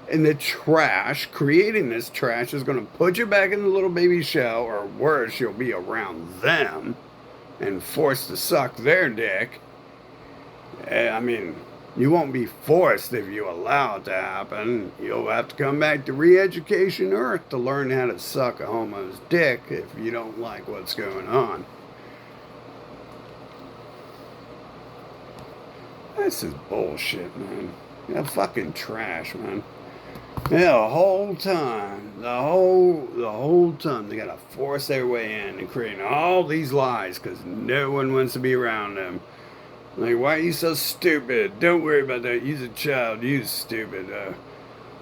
And the trash, creating this trash, is going to put you back in the little baby shell, or worse, you'll be around them and forced to suck their dick. I mean, you won't be forced if you allow it to happen. You'll have to come back to re-education Earth to learn how to suck a homo's dick if you don't like what's going on. This is bullshit, man. Yeah, fucking trash, man. Yeah, the whole time, they gotta force their way in and create all these lies because no one wants to be around them. Like, why are you so stupid? Don't worry about that. You're a child. You're stupid.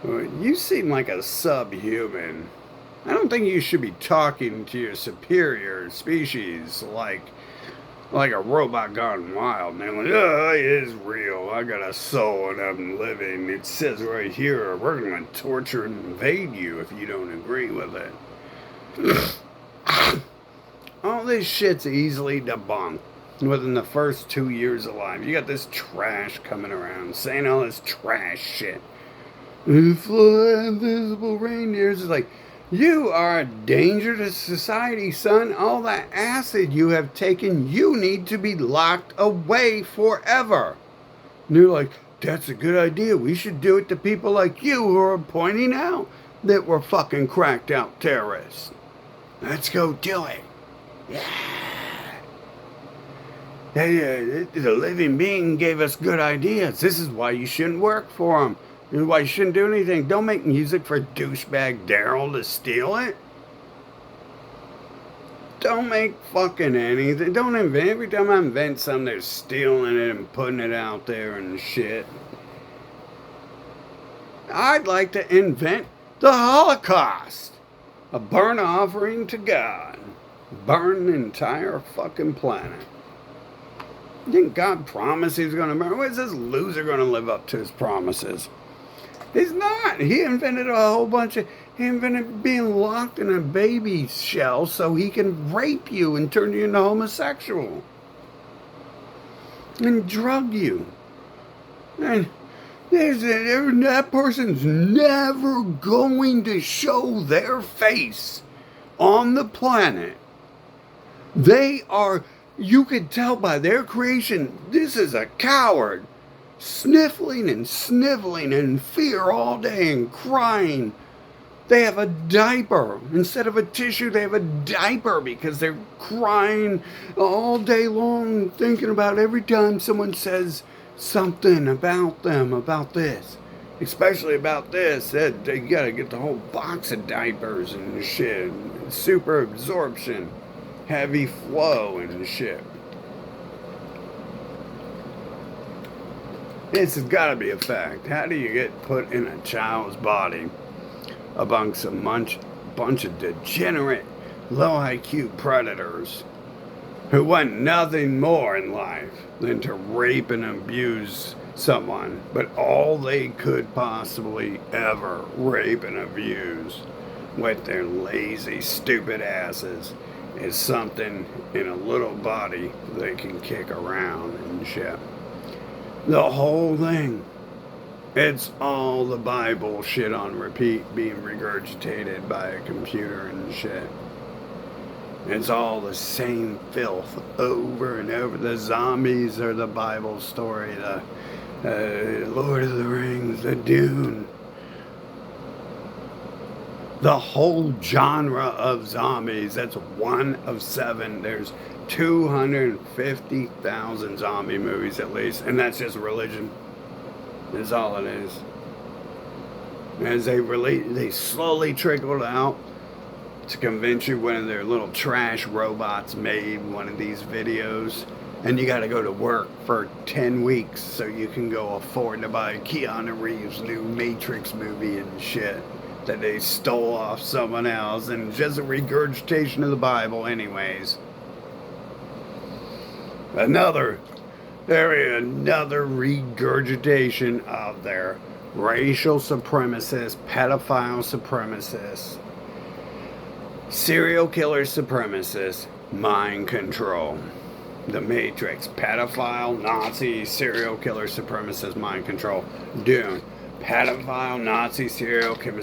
You seem like a subhuman. I don't think you should be talking to your superior species like a robot gone wild. And they're like, oh, it is real. I got a soul and I'm living. It says right here, we're going to torture and invade you if you don't agree with it. All this shit's easily debunked within the first 2 years of life. You got this trash coming around saying all this trash shit. Fly invisible reindeers. It's like, you are a danger to society, son. All that acid you have taken, you need to be locked away forever. And they're like, that's a good idea. We should do it to people like you who are pointing out that we're fucking cracked out terrorists. Let's go do it. Yeah. Hey, the living being gave us good ideas. This is why you shouldn't work for him. This is why you shouldn't do anything. Don't make music for douchebag Daryl to steal it. Don't make fucking anything. Don't invent. Every time I invent something, they're stealing it and putting it out there and shit. I'd like to invent the Holocaust. A burnt offering to God. Burn the entire fucking planet. Didn't God promise he's going to burn? Where's this loser going to live up to his promises? He's not. He invented a whole bunch of... He invented being locked in a baby shell so he can rape you and turn you into homosexual. And drug you. And that person's never going to show their face on the planet. They are, you could tell by their creation, this is a coward. Sniffling and sniveling in fear all day and crying. They have a diaper. Instead of a tissue, they have a diaper because they're crying all day long, thinking about every time someone says something about them, about this. Especially about this. You gotta get the whole box of diapers and shit. Super absorption. Heavy flow and shit. This has got to be a fact. How do you get put in a child's body amongst a bunch of degenerate, low IQ predators who want nothing more in life than to rape and abuse someone, but all they could possibly ever rape and abuse with their lazy, stupid asses is something in a little body they can kick around and shit. The whole thing. It's all the Bible shit on repeat being regurgitated by a computer and shit. It's all the same filth over and over. The zombies are the Bible story. The Lord of the Rings, the Dune. The whole genre of zombies. That's one of 7. There's 250,000 zombie movies at least, and that's just religion. That's all it is. As they slowly trickled out to convince you one of their little trash robots made one of these videos, and you got to go to work for 10 weeks so you can go afford to buy Keanu Reeves' new Matrix movie and shit that they stole off someone else, and just a regurgitation of the Bible anyways. Another regurgitation of their racial supremacists, pedophile supremacists, serial killer supremacists, mind control. The Matrix, pedophile, Nazi, serial killer supremacist, mind control. Dune, pedophile, Nazi, serial killer,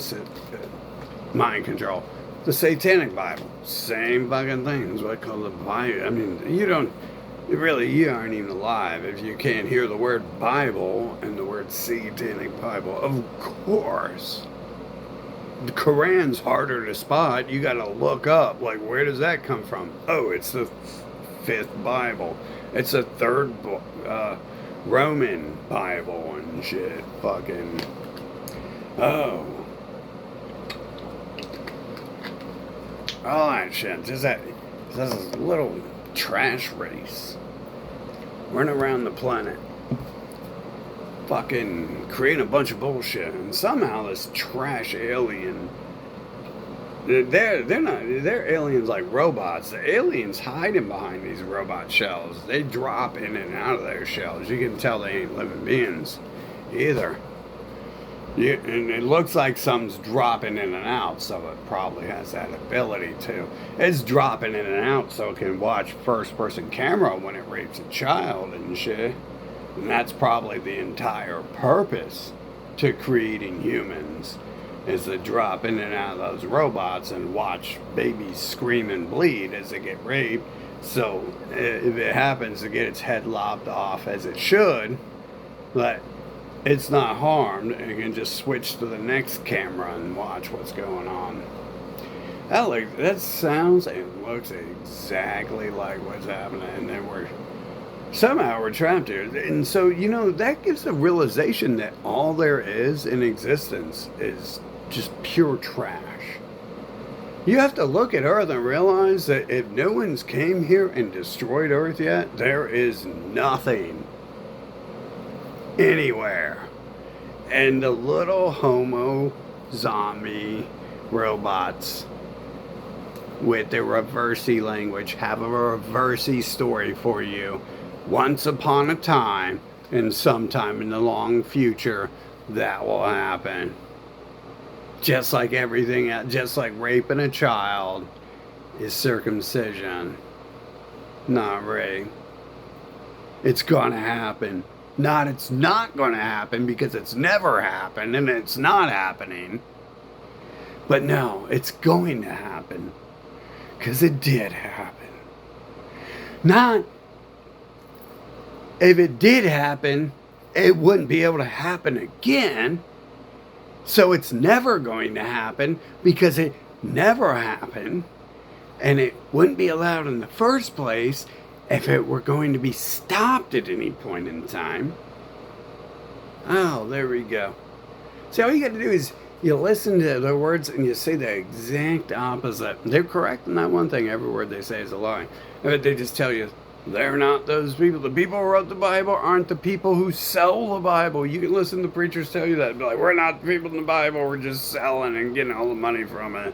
mind control. The Satanic Bible, same fucking thing. Is what I call the Bible. I mean, you aren't even alive if you can't hear the word Bible and the word Satanic Bible. Of course. The Quran's harder to spot. You gotta look up, like, where does that come from? Oh, it's the 5th Bible. It's the 3rd Roman Bible and shit. Fucking. Oh. All that shit. Just this little trash race running around the planet fucking creating a bunch of bullshit, and somehow this trash alien, they're aliens like robots. The aliens hiding behind these robot shells. They drop in and out of their shells. You can tell they ain't living beings either. And it looks like something's dropping in and out, so it probably has that ability to. It's dropping in and out so it can watch first-person camera when it rapes a child and shit. And that's probably the entire purpose to creating humans, is to drop in and out of those robots and watch babies scream and bleed as they get raped. So if it happens to get its head lopped off, as it should, but it's not harmed, and you can just switch to the next camera and watch what's going on. That sounds and looks exactly like what's happening. And Somehow we're trapped here. And so, that gives the realization that all there is in existence is just pure trash. You have to look at Earth and realize that if no one's came here and destroyed Earth yet, there is nothing anywhere. And the little homo zombie robots with their reversey language have a reversey story for you. Once upon a time, and sometime in the long future, that will happen. Just like everything else, just like raping a child is circumcision, not rape. It's gonna happen. Not it's not gonna happen because it's never happened and it's not happening. But no, it's going to happen because it did happen. Not if it did happen, it wouldn't be able to happen again. So it's never going to happen because it never happened. And it wouldn't be allowed in the first place if it were going to be stopped at any point in time. Oh, there we go. See, all you got to do is you listen to their words and you say the exact opposite. They're correct in that one thing. Every word they say is a lie. But they just tell you, they're not those people. The people who wrote the Bible aren't the people who sell the Bible. You can listen to preachers tell you that. Be like, we're not the people in the Bible. We're just selling and getting all the money from it.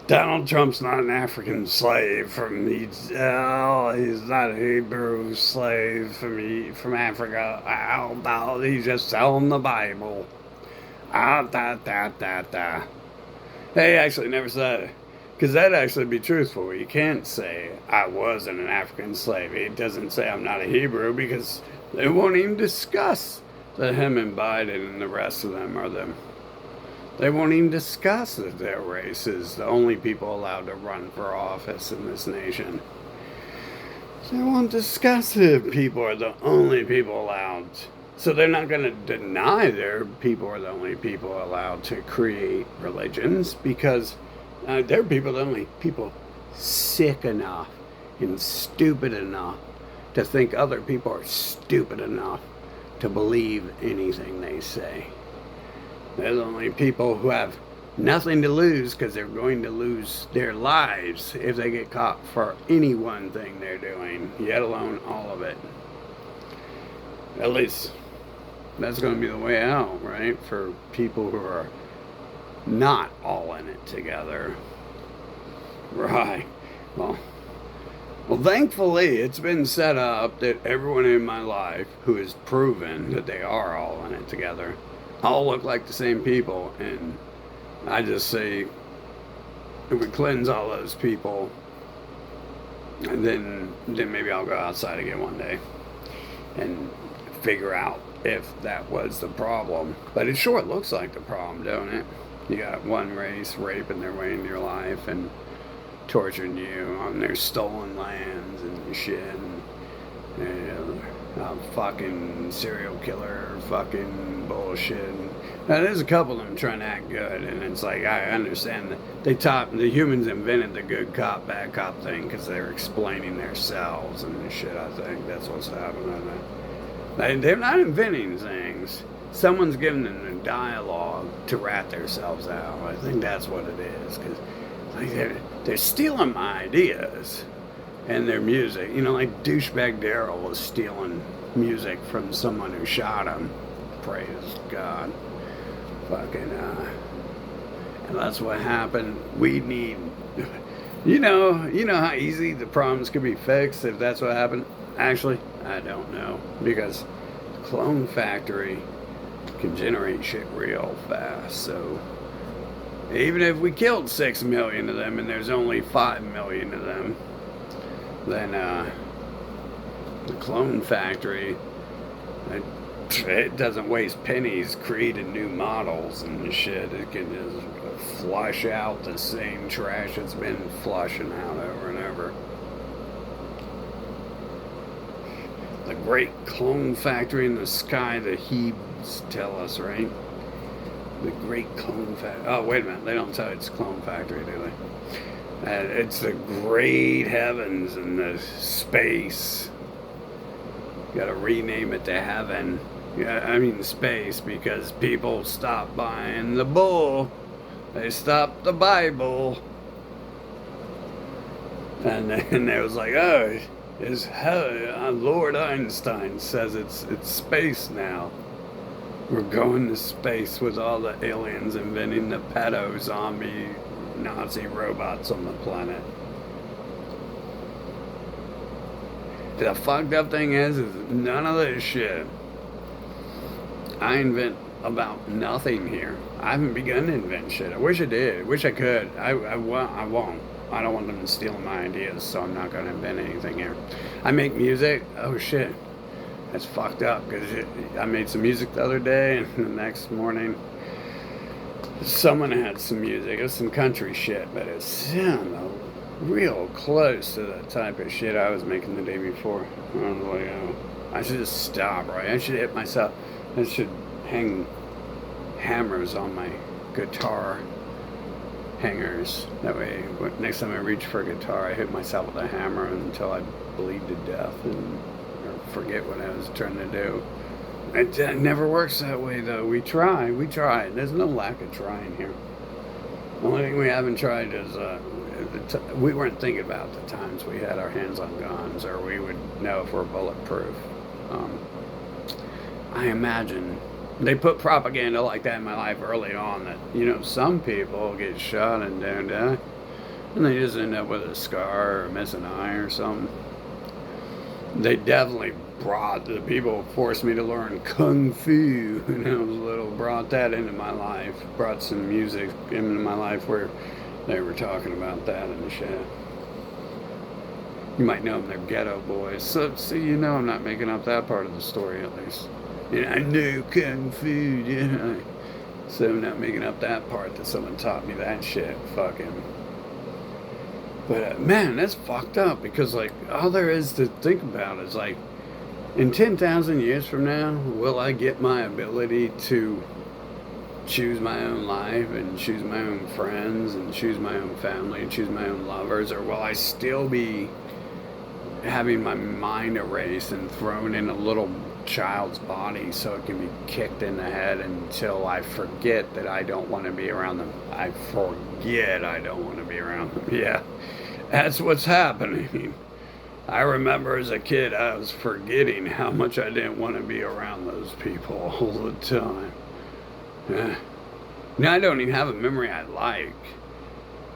Donald Trump's not an African slave he's not a Hebrew slave from Africa. He's just selling the Bible. They actually never said it. Because that'd actually be truthful. You can't say, I wasn't an African slave. It doesn't say I'm not a Hebrew because they won't even discuss that him and Biden and the rest of them are them. They won't even discuss that their race is the only people allowed to run for office in this nation. They won't discuss that people are the only people allowed. So they're not going to deny their people are the only people allowed to create religions because they're people, the only people sick enough and stupid enough to think other people are stupid enough to believe anything they say. They're the only people who have nothing to lose because they're going to lose their lives if they get caught for any one thing they're doing, yet alone all of it. At least that's going to be the way out, right? For people who are not all in it together. Right. Well, thankfully, it's been set up that everyone in my life who has proven that they are all in it together all look like the same people. And I just say, if we cleanse all those people, and then maybe I'll go outside again one day and figure out if that was the problem. But it sure looks like the problem, don't it? You got one race raping their way into your life and torturing you on their stolen lands and shit. And a fucking serial killer, fucking bullshit. Now, there's a couple of them trying to act good, and it's like, I understand that the humans invented the good cop, bad cop thing because they're explaining themselves and shit. I think that's what's happening. They're not inventing things. Someone's giving them a dialogue to rat themselves out. I think that's what it is. Because they're stealing my ideas and their music. Like douchebag Daryl was stealing music from someone who shot him. Praise God. Fucking, and that's what happened. We need, you know how easy the problems could be fixed if that's what happened? Actually, I don't know. Because the clone factory can generate shit real fast. So even if we killed 6 million of them and there's only 5 million of them, then the clone factory, it doesn't waste pennies creating new models and shit. It can just flush out the same trash it's been flushing out over and over. The great clone factory in the sky, the Hebes tell us, right? The great clone factory. Oh, wait a minute. They don't tell you it's clone factory, do they? And it's the great heavens and the space. You gotta rename it to heaven. Yeah, I mean space, because people stopped buying the bull. They stopped the Bible. And then they was like, oh, is Lord Einstein says it's space now. We're going to space with all the aliens inventing the pedo zombie Nazi robots on the planet. The fucked up thing is none of this shit. I invent about nothing here. I haven't begun to invent shit. I wish I did. I wish I could. I won't. I don't want them stealing my ideas, so I'm not going to invent anything here. I make music. Oh shit. That's fucked up, because I made some music the other day, and the next morning someone had some music. It was some country shit, but it sounded real close to the type of shit I was making the day before. I was like, oh, I should just stop, right? I should hit myself. I should hang hammers on my guitar hangers. That way, next time I reach for a guitar, I hit myself with a hammer until I bleed to death and forget what I was trying to do. It never works that way, though. We try. There's no lack of trying here. The only thing we haven't tried is we weren't thinking about the times we had our hands on guns, or we would know if we're bulletproof. I imagine they put propaganda like that in my life early on, that, some people get shot and don't die, and they just end up with a scar or miss an eye or something. They definitely the people forced me to learn Kung Fu when I was little, brought that into my life, brought some music into my life where they were talking about that and shit. You might know them, they're Ghetto Boys. So I'm not making up that part of the story, at least. I knew Kung Fu, yeah. So I'm not making up that part that someone taught me that shit. Fucking. But man, that's fucked up, because all there is to think about is in 10,000 years from now, will I get my ability to choose my own life and choose my own friends and choose my own family and choose my own lovers, or will I still be having my mind erased and thrown in a little child's body so it can be kicked in the head until I forget that I don't want to be around them? I forget I don't want to be around them. Yeah, that's what's happening. I remember as a kid, I was forgetting how much I didn't want to be around those people all the time. Yeah. Now I don't even have a memory I like.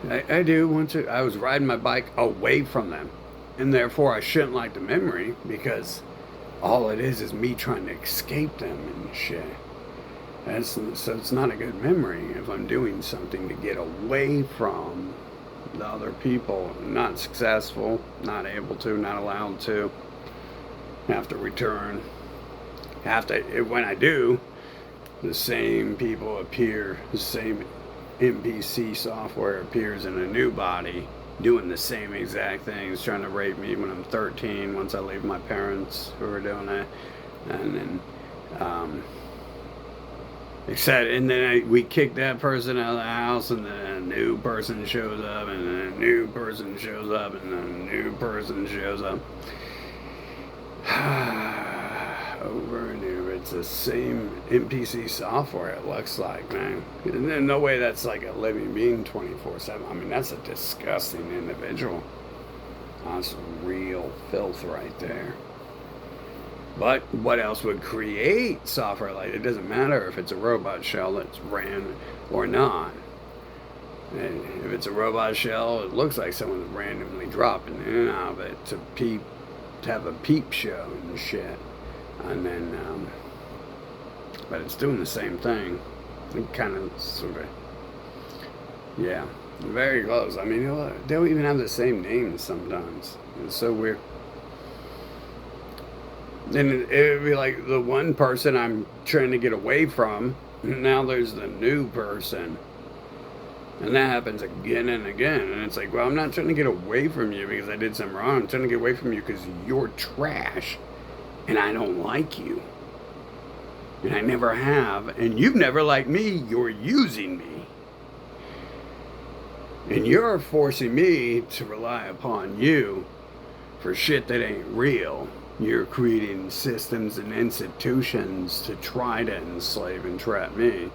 I do want to. I was riding my bike away from them, and therefore I shouldn't like the memory, because all it is me trying to escape them and shit. So it's not a good memory if I'm doing something to get away from the other people. Not successful, not able to, not allowed to. Have to return. When I do, the same people appear, the same NPC software appears in a new body, doing the same exact things, trying to rape me when I'm 13, once I leave my parents who are doing that. And then, we kick that person out of the house, and then a new person shows up, and then a new person shows up, and then a new person shows up. Over and over. It's the same NPC software, it looks like, man. There's no way that's like a living being 24/7. I mean, that's a disgusting individual. That's real filth right there. But what else would create software like it? It doesn't matter if it's a robot shell that's ran or not. And if it's a robot shell, it looks like someone's randomly dropping in and out of it to have a peep show and shit. And then, but it's doing the same thing. It kind of, sort of, yeah, very close. I mean, they'll even have the same names sometimes. It's so weird. Then it would be like the one person I'm trying to get away from, and now there's the new person. And that happens again and again. And it's like, well, I'm not trying to get away from you because I did something wrong. I'm trying to get away from you because you're trash. And I don't like you. And I never have. And you've never liked me. You're using me. And you're forcing me to rely upon you for shit that ain't real. You're creating systems and institutions to try to enslave and trap me.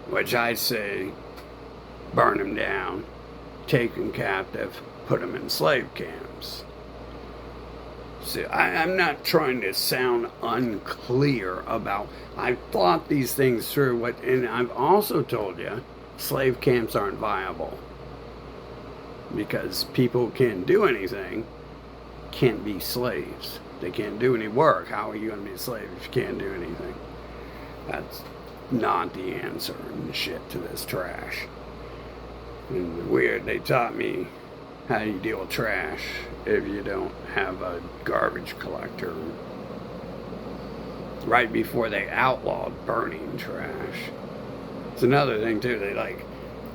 Which I say, burn them down, take them captive, put them in slave camps. See, I'm not trying to sound unclear about. I've thought these things through. And I've also told you, slave camps aren't viable because people who can't do anything can't be slaves. They can't do any work. How are you going to be a slave if you can't do anything? That's not the answer and shit to this trash. And weird, they taught me how you deal with trash if you don't have a garbage collector. Right before they outlawed burning trash. It's another thing too,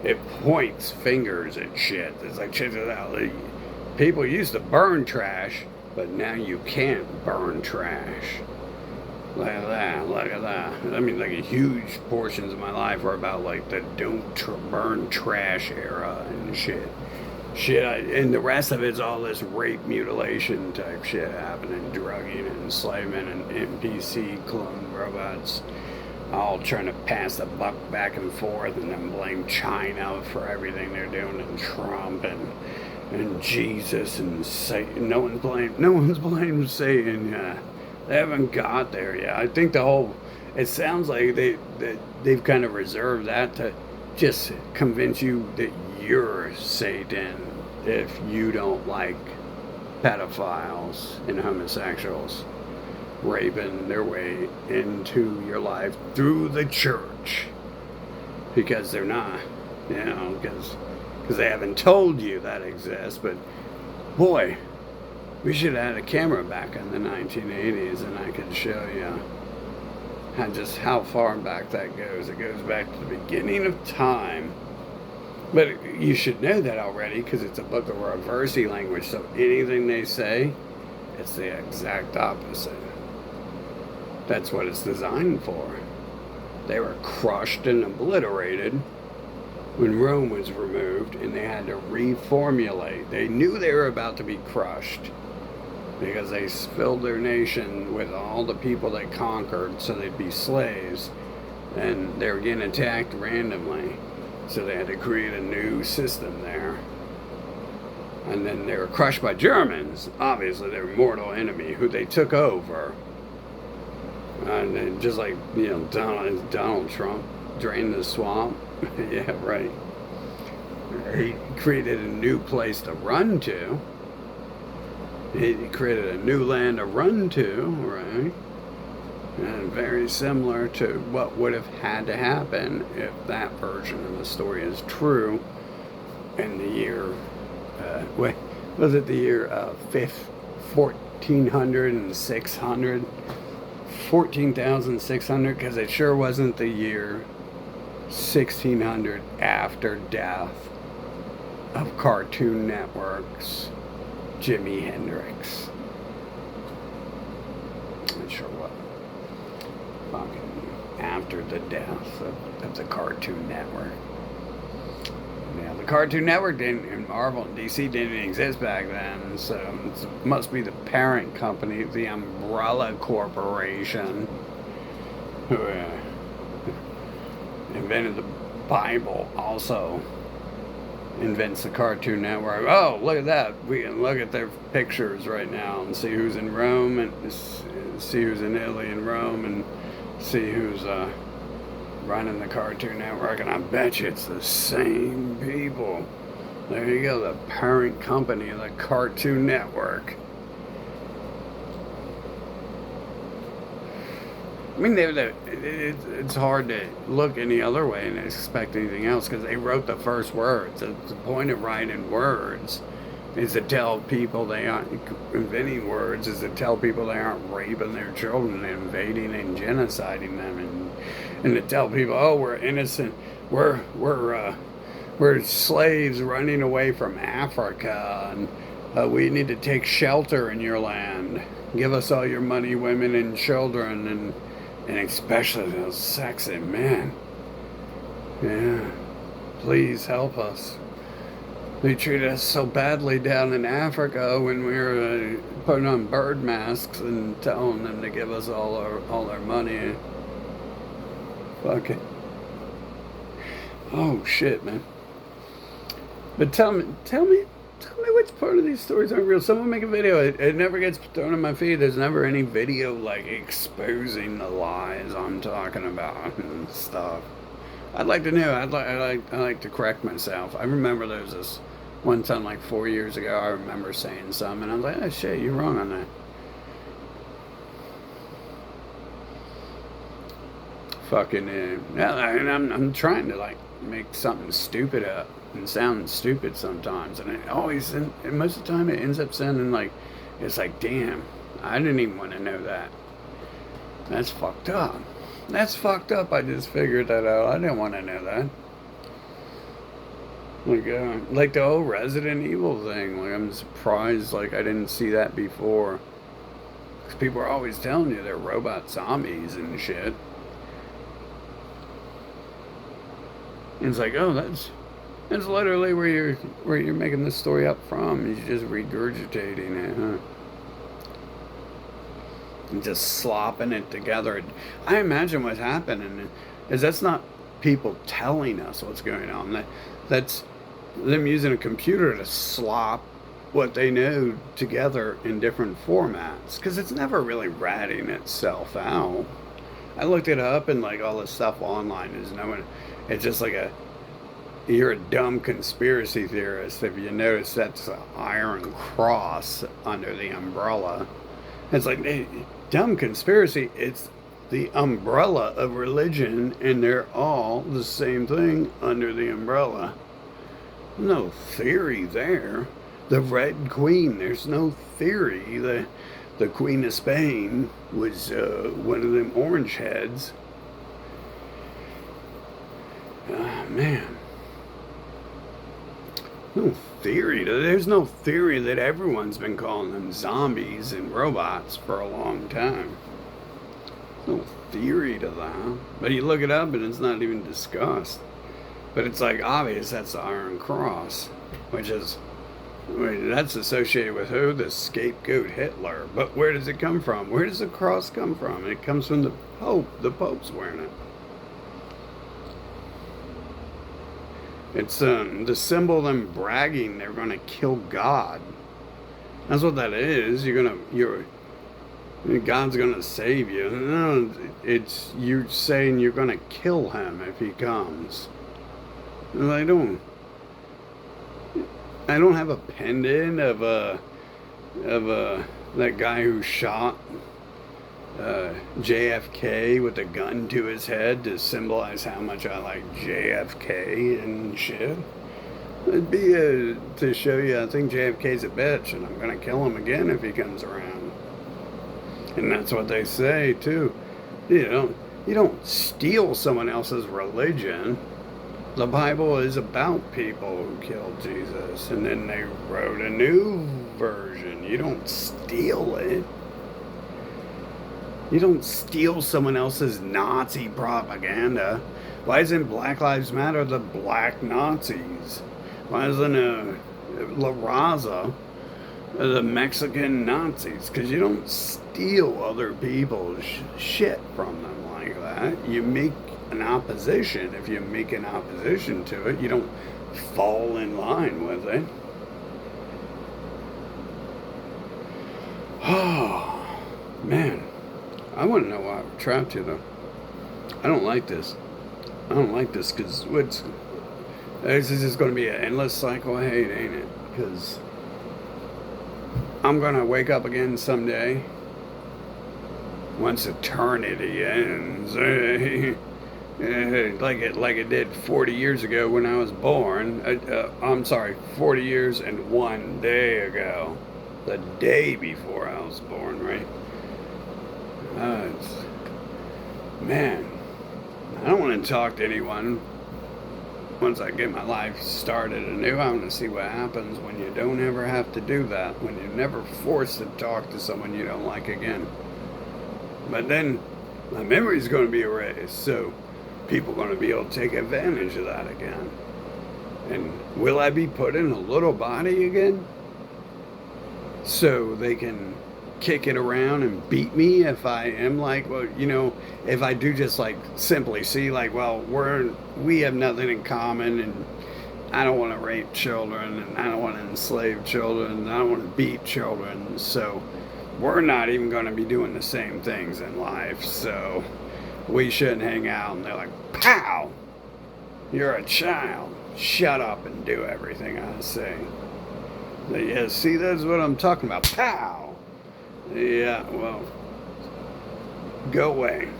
it points fingers at shit. It's like, check it out. People used to burn trash, but now you can't burn trash. Look at that. I mean, huge portions of my life were about the don't burn trash era and shit. And the rest of it's all this rape, mutilation type shit happening, drugging and enslavement and NPC clone robots, all trying to pass the buck back and forth and then blame China for everything they're doing and Trump and Jesus and Satan. No one's blamed Satan. They haven't got there yet. I think it sounds like they've kind of reserved that to just convince you that you're Satan if you don't like pedophiles and homosexuals raping their way into your life through the church. Because they're not, because they haven't told you that exists. But boy, we should have had a camera back in the 1980s and I could show you how far back that goes. It goes back to the beginning of time. But you should know that already because it's a book of reversey language. So anything they say, it's the exact opposite. That's what it's designed for. They were crushed and obliterated when Rome was removed and they had to reformulate. They knew they were about to be crushed because they filled their nation with all the people they conquered so they'd be slaves, and they were getting attacked randomly, so they had to create a new system there. And then they were crushed by Germans, obviously their mortal enemy, who they took over. And then just like, Donald Trump drained the swamp. Yeah, right. He created a new place to run to. He created a new land to run to, right? And very similar to what would have had to happen if that version of the story is true in the year, was it the year 1400 and 600? 14,600, because it sure wasn't the year 1600 after death of Cartoon Network's Jimi Hendrix. Not sure what. Fucking after the death of the Cartoon Network. Yeah, the Cartoon Network and Marvel and DC didn't exist back then, so it must be the parent company, the Umbrella Corporation, who invented the Bible, also invents the Cartoon Network. Oh, look at that. We can look at their pictures right now and see who's in Rome and see who's in Italy and Rome and see who's running the Cartoon Network, and I bet you it's the same people. There you go, the parent company of the Cartoon Network. I mean, it's hard to look any other way and expect anything else because they wrote the first words. The point of writing words is to tell people they aren't inventing words, is to tell people they aren't raping their children, and invading and genociding them, and to tell people, oh, we're innocent, we're slaves running away from Africa, and we need to take shelter in your land. Give us all your money, women, and children, and especially those sexy men. Yeah, please help us. They treated us so badly down in Africa when we were putting on bird masks and telling them to give us all our money. Fucking. Oh shit, man. But tell me which part of these stories aren't real. Someone make a video. It never gets thrown in my feed. There's never any video like exposing the lies I'm talking about and stuff. I'd like to know. I like to correct myself. I remember there was this one time like 4 years ago. I remember saying something, and I was like, "Oh shit, you're wrong on that." Fucking yeah. And I'm trying to like make something stupid up and sound stupid sometimes, and it always and most of the time it ends up sounding like it's like, damn, I didn't even want to know that. That's fucked up. That's fucked up. I just figured that out. I didn't want to know that. Like the whole Resident Evil thing. Like I'm surprised. Like I didn't see that before. Because people are always telling you they're robot zombies and shit. And it's like, oh, that's literally where you're making this story up from. You're just regurgitating it, huh? And just slopping it together. I imagine what's happening is that's not people telling us what's going on. That's them using a computer to slop what they know together in different formats. Because it's never really ratting itself out. I looked it up, and like all this stuff online is knowing. It's just like you're a dumb conspiracy theorist if you notice that's an iron cross under the umbrella. It's like, hey, dumb conspiracy, it's the umbrella of religion, and they're all the same thing under the umbrella. No theory there. The Red Queen, there's no theory. The Queen of Spain was one of them orange heads. Oh, man. No theory. There's no theory that everyone's been calling them zombies and robots for a long time. No theory to that. But you look it up and it's not even discussed. But it's like obvious that's the Iron Cross, which is, that's associated with who? The scapegoat Hitler. But where does it come from? Where does the cross come from? It comes from the Pope. The Pope's wearing it. It's the symbol of them bragging they're gonna kill God. That's what that is. God's gonna save you. No, it's you're saying you're gonna kill him if he comes. And I don't have a pendant of that guy who shot JFK with a gun to his head to symbolize how much I like JFK and shit. It'd be to show you I think JFK's a bitch and I'm gonna kill him again if he comes around. And that's what they say too. You don't steal someone else's religion. The Bible is about people who killed Jesus, and then they wrote a new version. You don't steal it. You don't steal someone else's Nazi propaganda. Why isn't Black Lives Matter the black Nazis? Why isn't La Raza the Mexican Nazis? Because you don't steal other people's shit from them like that. You make an opposition. If you make an opposition to it, you don't fall in line with it. Oh, man. I want to know why we're trapped here, though. I don't like this. I don't like this because this is just going to be an endless cycle of hate, ain't it? Because I'm going to wake up again someday once eternity ends. Like it did 40 years ago when I was born. I'm sorry, 40 years and 1 day ago. The day before I was born, right? Man, I don't want to talk to anyone once I get my life started anew. I want to see what happens when you don't ever have to do that, when you're never forced to talk to someone you don't like again. But then my memory's going to be erased, so people are going to be able to take advantage of that again. And will I be put in a little body again? So they can kick it around and beat me if I am like, well, if I do just like simply see like, well, we have nothing in common, and I don't want to rape children, and I don't want to enslave children, and I don't want to beat children, so we're not even going to be doing the same things in life, so we shouldn't hang out. And they're like, pow, you're a child, shut up and do everything I say. Yeah, see, that's what I'm talking about. Pow! Yeah, well, go away.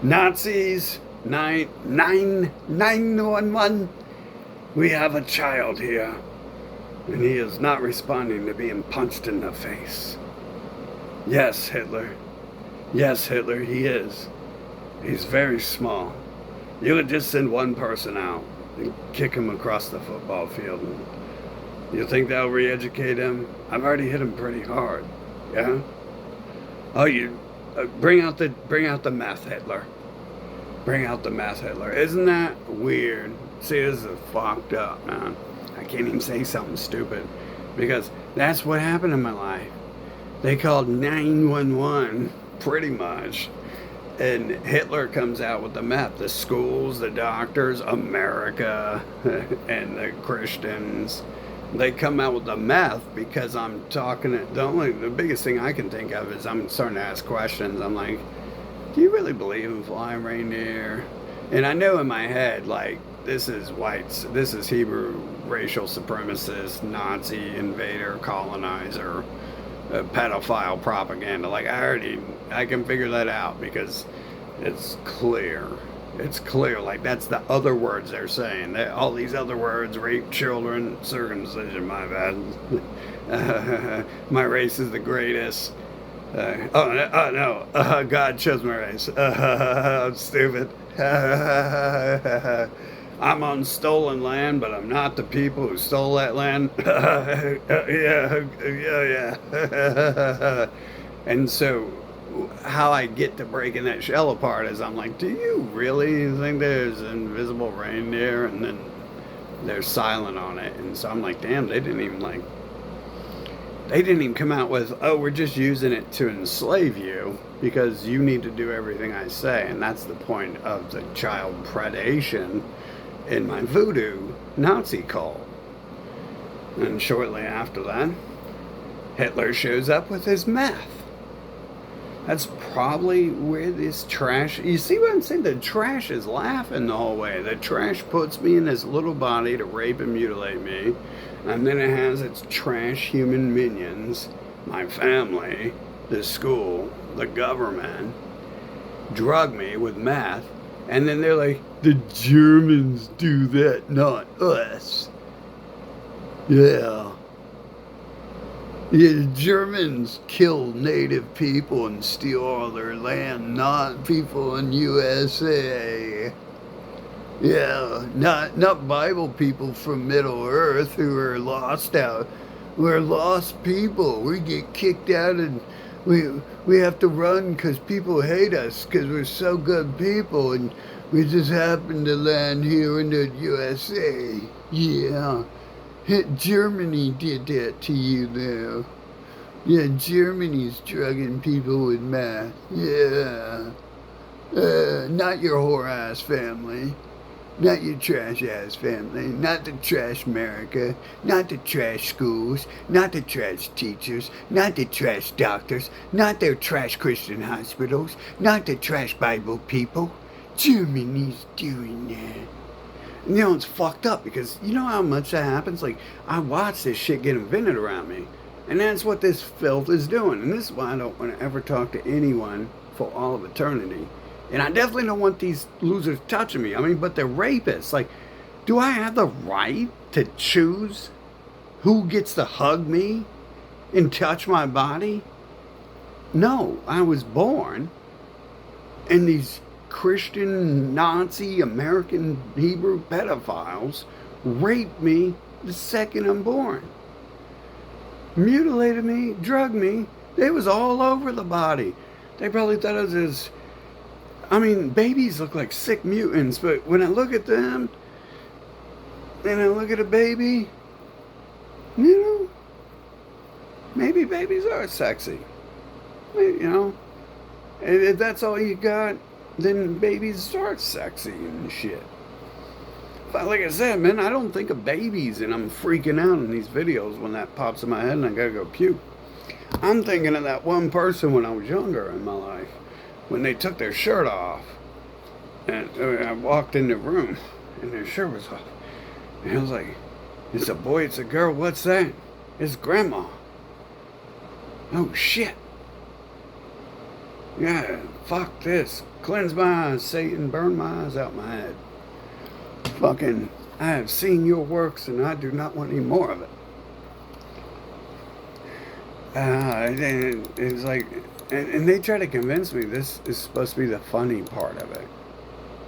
Nazis, 911. We have a child here, and he is not responding to being punched in the face. Yes, Hitler. Yes, Hitler, he is. He's very small. You would just send one person out and kick him across the football field. You think that'll re-educate him? I've already hit him pretty hard. Yeah? Oh, you bring out the meth, Hitler. Bring out the meth, Hitler. Isn't that weird? See, this is fucked up, man. I can't even say something stupid because that's what happened in my life. They called 911, pretty much. And Hitler comes out with the meth. The schools, the doctors, America, and the Christians. They come out with the meth because I'm talking. The biggest thing I can think of is I'm starting to ask questions. I'm like, do you really believe in flying reindeer? And I know in my head, like, this is whites, this is Hebrew racial supremacist, Nazi invader, colonizer, pedophile propaganda. Like, I can figure that out because it's clear. It's clear, like that's the other words they're saying. All these other words, rape children, circumcision, my bad. My race is the greatest. No, God chose my race. I'm stupid. I'm on stolen land, but I'm not the people who stole that land. Yeah. And so how I get to breaking that shell apart is I'm like, do you really think there's invisible reindeer? And then they're silent on it. And so I'm like, damn, they didn't even come out with, oh, we're just using it to enslave you because you need to do everything I say. And that's the point of the child predation in my voodoo Nazi cult. And shortly after that, Hitler shows up with his meth. That's probably where this trash... You see what I'm saying? The trash is laughing the whole way. The trash puts me in this little body to rape and mutilate me. And then it has its trash human minions, my family, the school, the government, drug me with meth. And then they're like, the Germans do that, not us. Yeah. Yeah, the Germans kill native people and steal all their land, not people in USA. Yeah, not Bible people from Middle Earth who are lost out. We're lost people. We get kicked out and we have to run because people hate us because we're so good people and we just happen to land here in the USA. Yeah. Germany did that to you now. Yeah, Germany's drugging people with meth. Yeah. Not your whore-ass family. Not your trash-ass family. Not the trash America. Not the trash schools. Not the trash teachers. Not the trash doctors. Not their trash Christian hospitals. Not the trash Bible people. Germany's doing that. You know, it's fucked up because you know how much that happens? Like, I watch this shit get invented around me. And that's what this filth is doing. And this is why I don't want to ever talk to anyone for all of eternity. And I definitely don't want these losers touching me. I mean, but they're rapists. Like, do I have the right to choose who gets to hug me and touch my body? No, I was born and these Christian, Nazi, American, Hebrew pedophiles raped me the second I'm born. Mutilated me, drugged me. It was all over the body. They probably thought it was babies look like sick mutants, but when I look at them, and I look at a baby, you know, maybe babies are sexy. You know, if that's all you got, then babies are sexy and shit. But like I said, man, I don't think of babies and I'm freaking out in these videos when that pops in my head and I gotta go puke. I'm thinking of that one person when I was younger in my life, when they took their shirt off. And I walked in the room and their shirt was off. And I was like, it's a boy, it's a girl, what's that? It's grandma. Oh shit. Yeah, fuck this. Cleanse my eyes, Satan, burn my eyes out my head. Fucking, I have seen your works and I do not want any more of it. It's like, and they try to convince me this is supposed to be the funny part of it.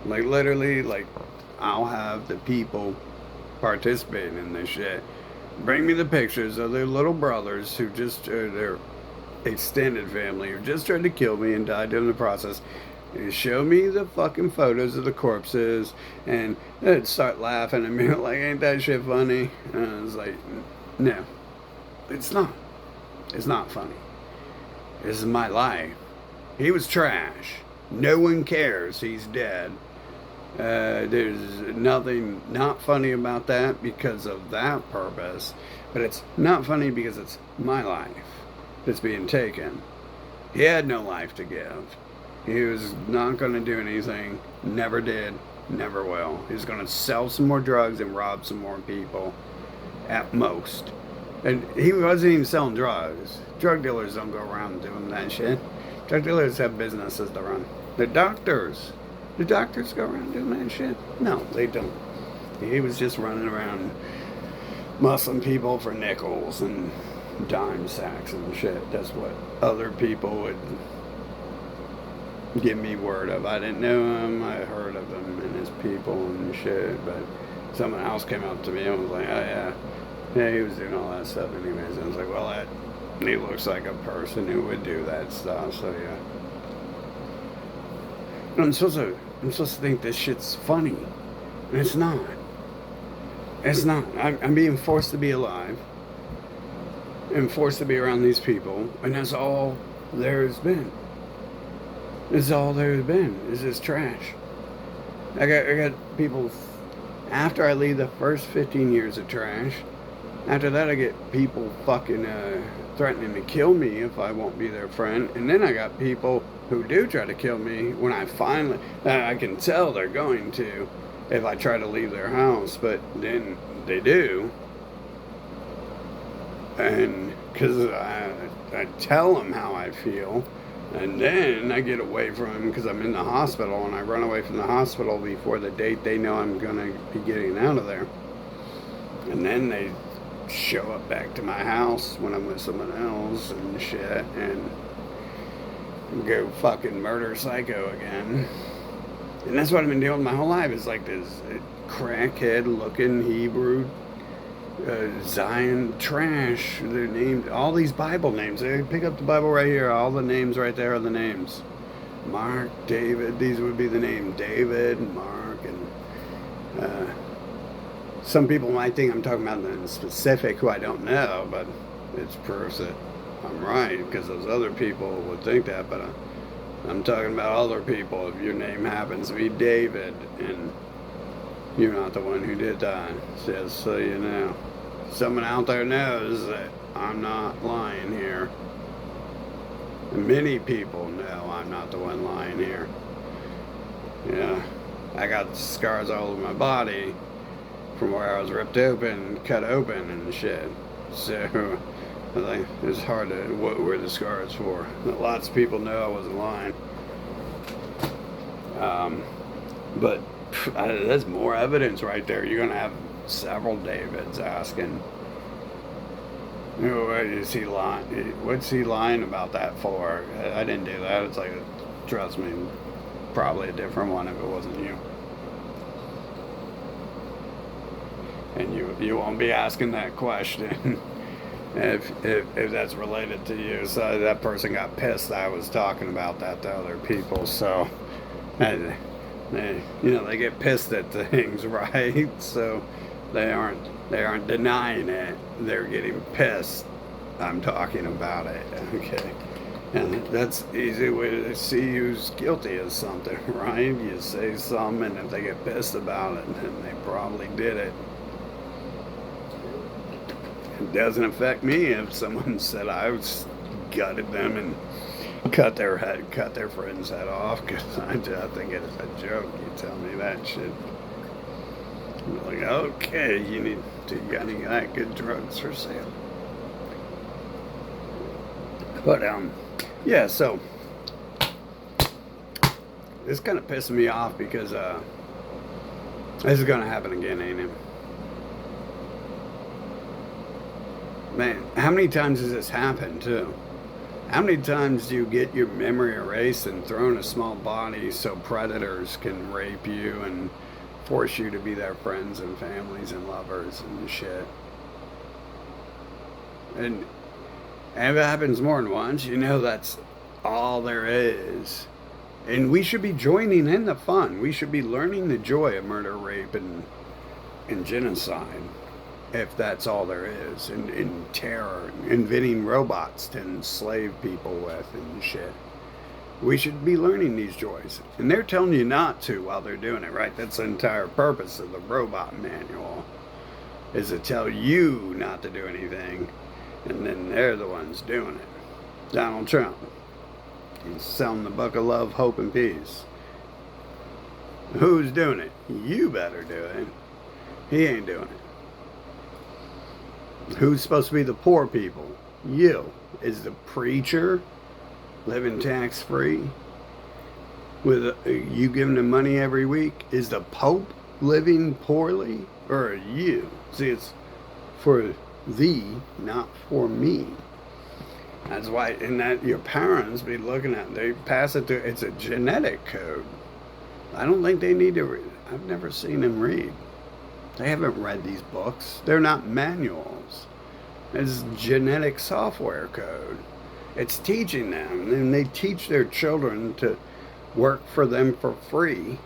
Like, literally, like, I'll have the people participating in this shit bring me the pictures of their little brothers who just, their extended family who just tried to kill me and died in the process. They show me the fucking photos of the corpses and they'd start laughing at me like, ain't that shit funny? And I was like, no, it's not. It's not funny. This is my life. He was trash. No one cares. He's dead. There's nothing not funny about that because of that purpose. But it's not funny because it's my life that's being taken. He had no life to give. He was not going to do anything. Never did. Never will. He was going to sell some more drugs and rob some more people. At most. And he wasn't even selling drugs. Drug dealers don't go around doing that shit. Drug dealers have businesses to run. The doctors. Do doctors go around doing that shit? No, they don't. He was just running around muscling people for nickels and dime sacks and shit. That's what other people would give me word of. I didn't know him. I heard of him and his people and shit. But someone else came up to me and was like, oh yeah. Yeah, he was doing all that stuff anyways. And I was like, well, he looks like a person who would do that stuff. So yeah. And I'm supposed to think this shit's funny. And it's not. It's not. I'm being forced to be alive. And forced to be around these people. And that's all there has been. That's all there has been. Is this trash. I got people, after I leave the first 15 years of trash, after that I get people fucking threatening to kill me if I won't be their friend. And then I got people who do try to kill me when I finally, I can tell they're going to if I try to leave their house, but then they do. And because I tell them how I feel, and then I get away from them because I'm in the hospital, and I run away from the hospital before the date they know I'm going to be getting out of there. And then they show up back to my house when I'm with someone else and shit, and go fucking murder psycho again. And that's what I've been doing my whole life. It's like this crackhead looking Hebrew Zion trash. They're named all these Bible names. They pick up the Bible right here. All the names right there are the names. Mark, David. These would be the name. David, Mark, and some people might think I'm talking about them specific who I don't know, but it's proof that I'm right because those other people would think that. But I'm talking about other people. If your name happens to be David and you're not the one who did that, just so you know. Someone out there knows that I'm not lying here. And many people know I'm not the one lying here. Yeah, I got scars all over my body from where I was ripped open, cut open and shit. So, I think it's hard to, what were the scars for? Lots of people know I wasn't lying. But that's more evidence right there. You're going to have several Davids asking, you know, is he lying? What's he lying about that for? I didn't do that. It's like, trust me, probably a different one if it wasn't you. And you won't be asking that question if that's related to you. So that person got pissed I was talking about that to other people. So, you know, they get pissed at things, right? So They aren't denying it. They're getting pissed. I'm talking about it. Okay. And that's easy way to see who's guilty of something, right? You say something, and if they get pissed about it, then they probably did it. It doesn't affect me if someone said I was gutted them and cut their friend's head off, because I think it is a joke. You tell me that shit. I'm like, okay, you got any that good drugs for sale? But yeah, so this kind of pissing me off because this is gonna happen again, ain't it? Man, how many times has this happened too? How many times do you get your memory erased and thrown in a small body so predators can rape you and force you to be their friends and families and lovers and shit? And if it happens more than once, you know that's all there is. And we should be joining in the fun. We should be learning the joy of murder, rape, and genocide. If that's all there is, and terror, inventing robots to enslave people with and shit. We should be learning these joys. And they're telling you not to while they're doing it, right? That's the entire purpose of the robot manual, is to tell you not to do anything, and then they're the ones doing it. Donald Trump. He's selling the book of love, hope, and peace. Who's doing it? You better do it. He ain't doing it. Who's supposed to be the poor people? You. Is the preacher living tax-free? With you giving them money every week? Is the Pope living poorly? Or are you? See, it's for thee, not for me. That's why, and that your parents be looking at, they pass it to, it's a genetic code. I don't think they need to read. I've never seen them read. They haven't read these books. They're not manuals. It's genetic software code. It's teaching them, and they teach their children to work for them for free.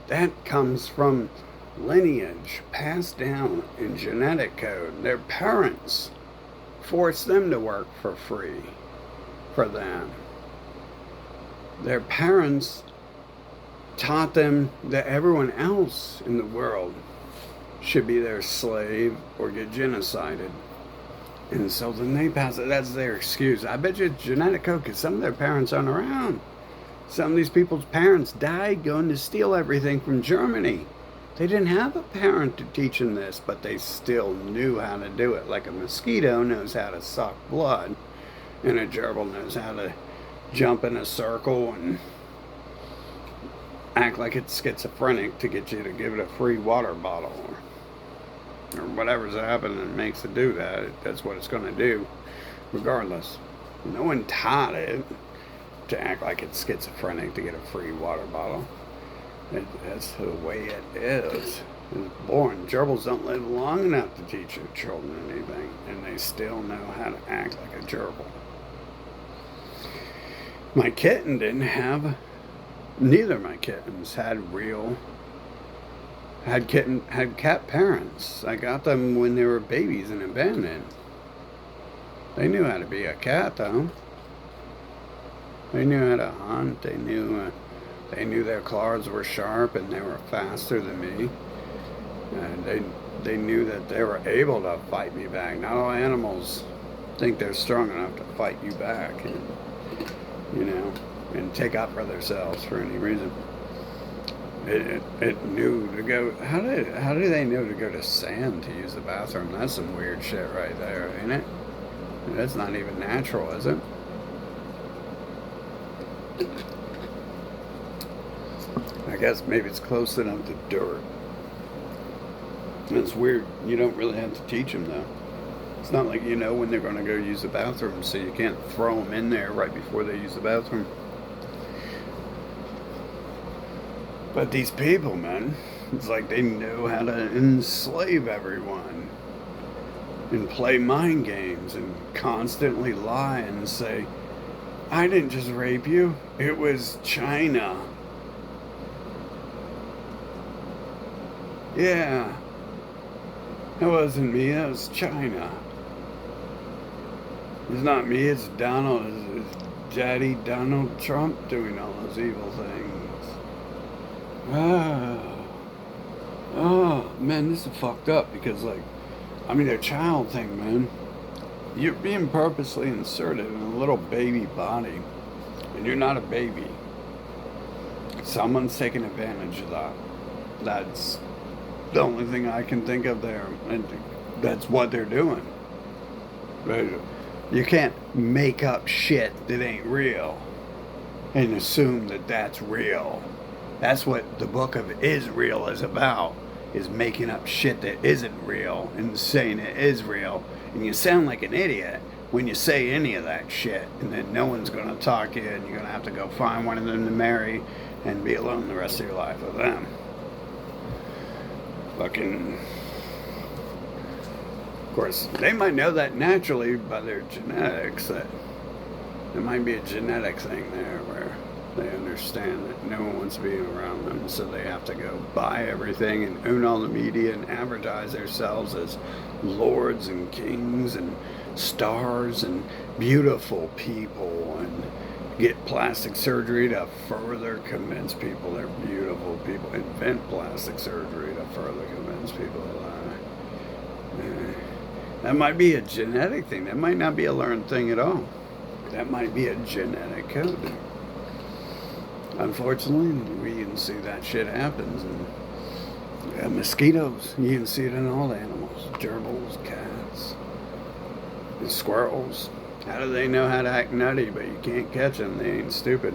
That comes from lineage, passed down in genetic code. Their parents force them to work for free for them. Their parents taught them that everyone else in the world should be their slave or get genocided. And so then they pass it. That's their excuse. I bet you it's genetic code because some of their parents aren't around. Some of these people's parents died going to steal everything from Germany. They didn't have a parent to teach them this, but they still knew how to do it. Like a mosquito knows how to suck blood, and a gerbil knows how to jump in a circle and act like it's schizophrenic to get you to give it a free water bottle or whatever's happening that makes it do that. That's what it's going to do regardless. No one taught it to act like it's schizophrenic to get a free water bottle. That's the way it is. It's born. Gerbils don't live long enough to teach your children anything, and they still know how to act like a gerbil. My kitten didn't have. Neither of my kittens had cat parents. I got them when they were babies and abandoned. They knew how to be a cat, though. They knew how to hunt. They knew their claws were sharp and they were faster than me. And they knew that they were able to fight me back. Not all animals think they're strong enough to fight you back, and take up for themselves for any reason. It knew to go. How do they know to go to sand to use the bathroom? That's some weird shit right there, ain't it? That's not even natural, is it? I guess maybe it's close enough to dirt. It's weird. You don't really have to teach them, though. It's not like you know when they're going to go use the bathroom, so you can't throw them in there right before they use the bathroom. But these people, man, it's like they know how to enslave everyone and play mind games and constantly lie and say, I didn't just rape you, it was China. Yeah. It wasn't me, it was China. It's not me, it's Donald, it's Daddy Donald Trump doing all those evil things. Oh, man, this is fucked up because, like, I mean, the child thing, man. You're being purposely inserted in a little baby body, and you're not a baby. Someone's taking advantage of that. That's the only thing I can think of there, and that's what they're doing. But you can't make up shit that ain't real and assume that that's real. That's what the book of Israel is about, is making up shit that isn't real and saying it is real. And you sound like an idiot when you say any of that shit, and then no one's going to talk to you, and you're going to have to go find one of them to marry and be alone the rest of your life with them. Fucking... Of course, they might know that naturally by their genetics, that there might be a genetic thing there where they understand that no one wants to be around them, so they have to go buy everything and own all the media and advertise themselves as lords and kings and stars and beautiful people, and get plastic surgery to further convince people they're beautiful people, invent plastic surgery to further convince people they lie. That might be a genetic thing. That might not be a learned thing at all. That might be a genetic code. Unfortunately, we can see that shit happens. And mosquitoes, you can see it in all the animals. Gerbils, cats, and squirrels. How do they know how to act nutty, but you can't catch them? They ain't stupid.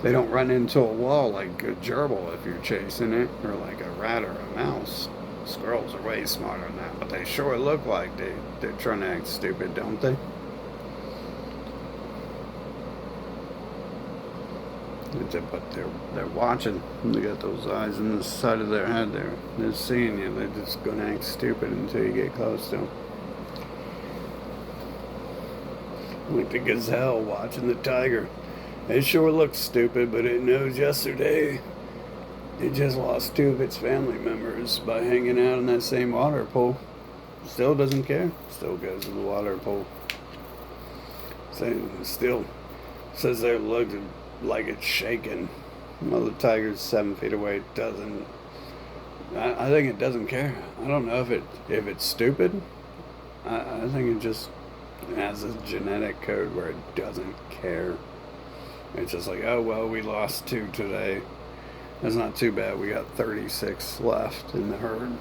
They don't run into a wall like a gerbil if you're chasing it, or like a rat or a mouse. Squirrels are way smarter than that, but they sure look like they're trying to act stupid, don't they? But they're watching. They got those eyes in the side of their head. They're seeing you. They're just going to act stupid until you get close to them. Like the gazelle watching the tiger. It sure looks stupid, but it knows yesterday it just lost 2 of its family members by hanging out in that same water pool. Still doesn't care. Still goes to the water pool. Still says they're looking like it's shaking. Well, the tiger's 7 feet away. It doesn't. I think it doesn't care. I don't know if it's stupid. I think it just has a genetic code where it doesn't care. It's just like, oh well, we lost 2 today. That's not too bad. We got 36 left in the herd.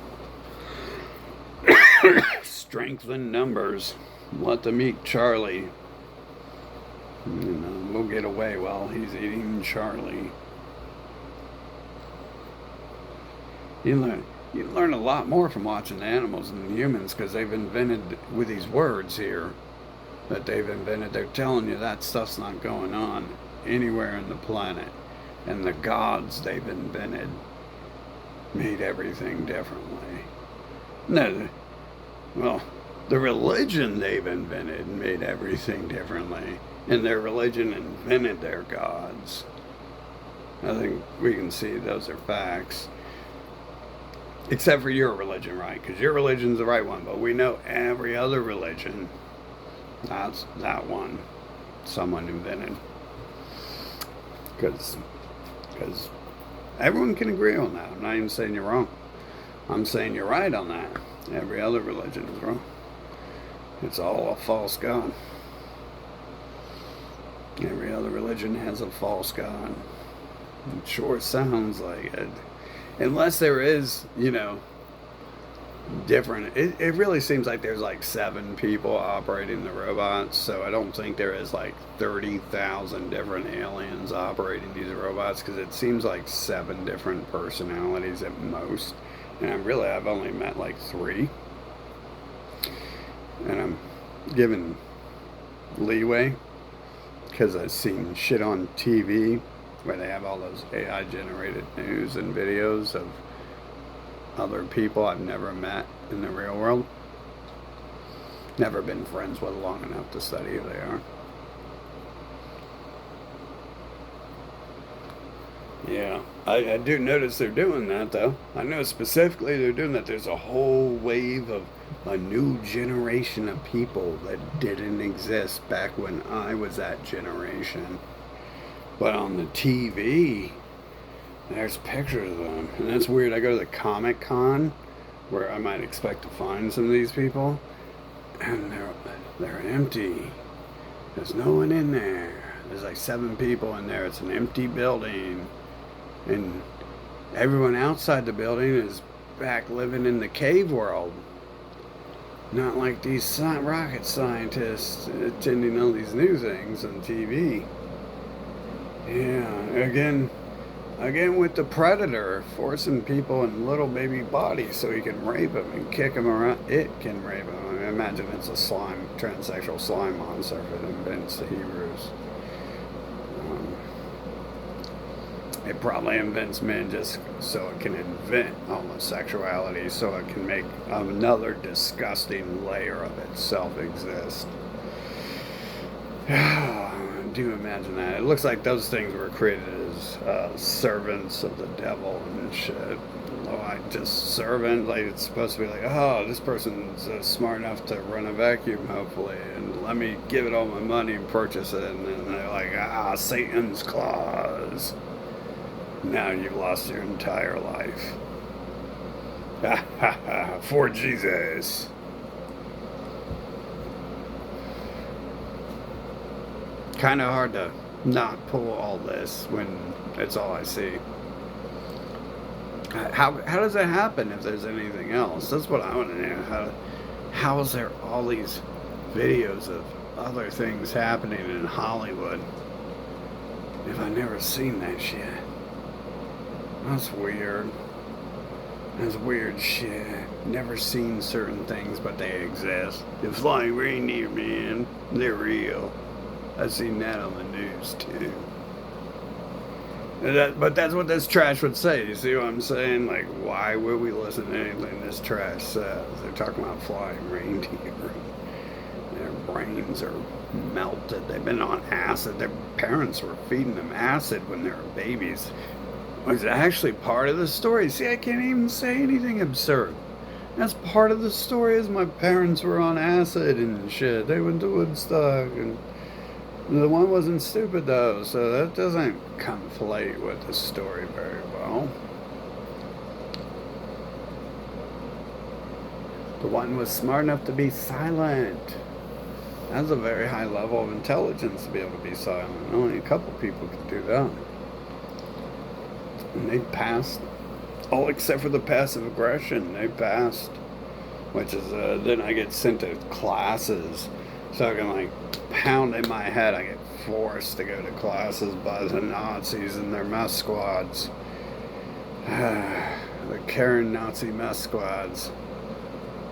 Strengthen numbers. Let them eat Charlie. We'll get away while he's eating Charlie. You learn a lot more from watching the animals than the humans, because they've invented, with these words here that they've invented, they're telling you that stuff's not going on anywhere in the planet. And the gods they've invented made everything differently. No, well, the religion they've invented made everything differently. And their religion invented their gods. I think we can see those are facts. Except for your religion, right? Because your religion's the right one. But we know every other religion, that's that one someone invented. Because everyone can agree on that. I'm not even saying you're wrong. I'm saying you're right on that. Every other religion is wrong. It's all a false god. Every other religion has a false god. It sure sounds like it. Unless there is, different. It really seems like there's like 7 people operating the robots. So I don't think there is like 30,000 different aliens operating these robots, because it seems like 7 different personalities at most. And I've only met like 3. And I'm given leeway, because I've seen shit on TV where they have all those AI generated news and videos of other people I've never met in the real world. Never been friends with long enough to study who they are. Yeah, I do notice they're doing that though. I know specifically they're doing that. There's a whole wave of a new generation of people that didn't exist back when I was that generation. But on the TV, there's pictures of them. And that's weird. I go to the Comic Con where I might expect to find some of these people, and they're empty. There's no one in there. There's like 7 people in there. It's an empty building. And everyone outside the building is back living in the cave world. Not like these rocket scientists attending all these new things on TV. Yeah, again with the predator forcing people in little baby bodies so he can rape them and kick them around. It can rape them. I imagine it's a transsexual slime monster if it invents the Hebrews. It probably invents men just so it can invent homosexuality, so it can make another disgusting layer of itself exist. Do imagine that. It looks like those things were created as servants of the devil and shit. Like just servant, like it's supposed to be like, oh, this person's smart enough to run a vacuum, hopefully, and let me give it all my money and purchase it. And then they're like, Satan's claws. Now you've lost your entire life. For Jesus. Kind of hard to not pull all this when it's all I see. How does that happen if there's anything else? That's what I want to know. How is there all these videos of other things happening in Hollywood if I've never seen that shit? That's weird. That's weird shit. Never seen certain things, but they exist. The flying reindeer, man. They're real. I've seen that on the news, too. But that's what this trash would say. You see what I'm saying? Like, why would we listen to anything this trash says? They're talking about flying reindeer. Their brains are melted. They've been on acid. Their parents were feeding them acid when they were babies. Was actually part of the story. See, I can't even say anything absurd. That's part of the story is my parents were on acid and shit. They went to Woodstock, and the one wasn't stupid though, so that doesn't conflate with the story very well. The one was smart enough to be silent. That's a very high level of intelligence to be able to be silent. Only a couple people can do that. And they passed, all except for the passive aggression, they passed, which is, then I get sent to classes, so I can like pound in my head. I get forced to go to classes by the Nazis and their mess squads, the Karen Nazi mess squads,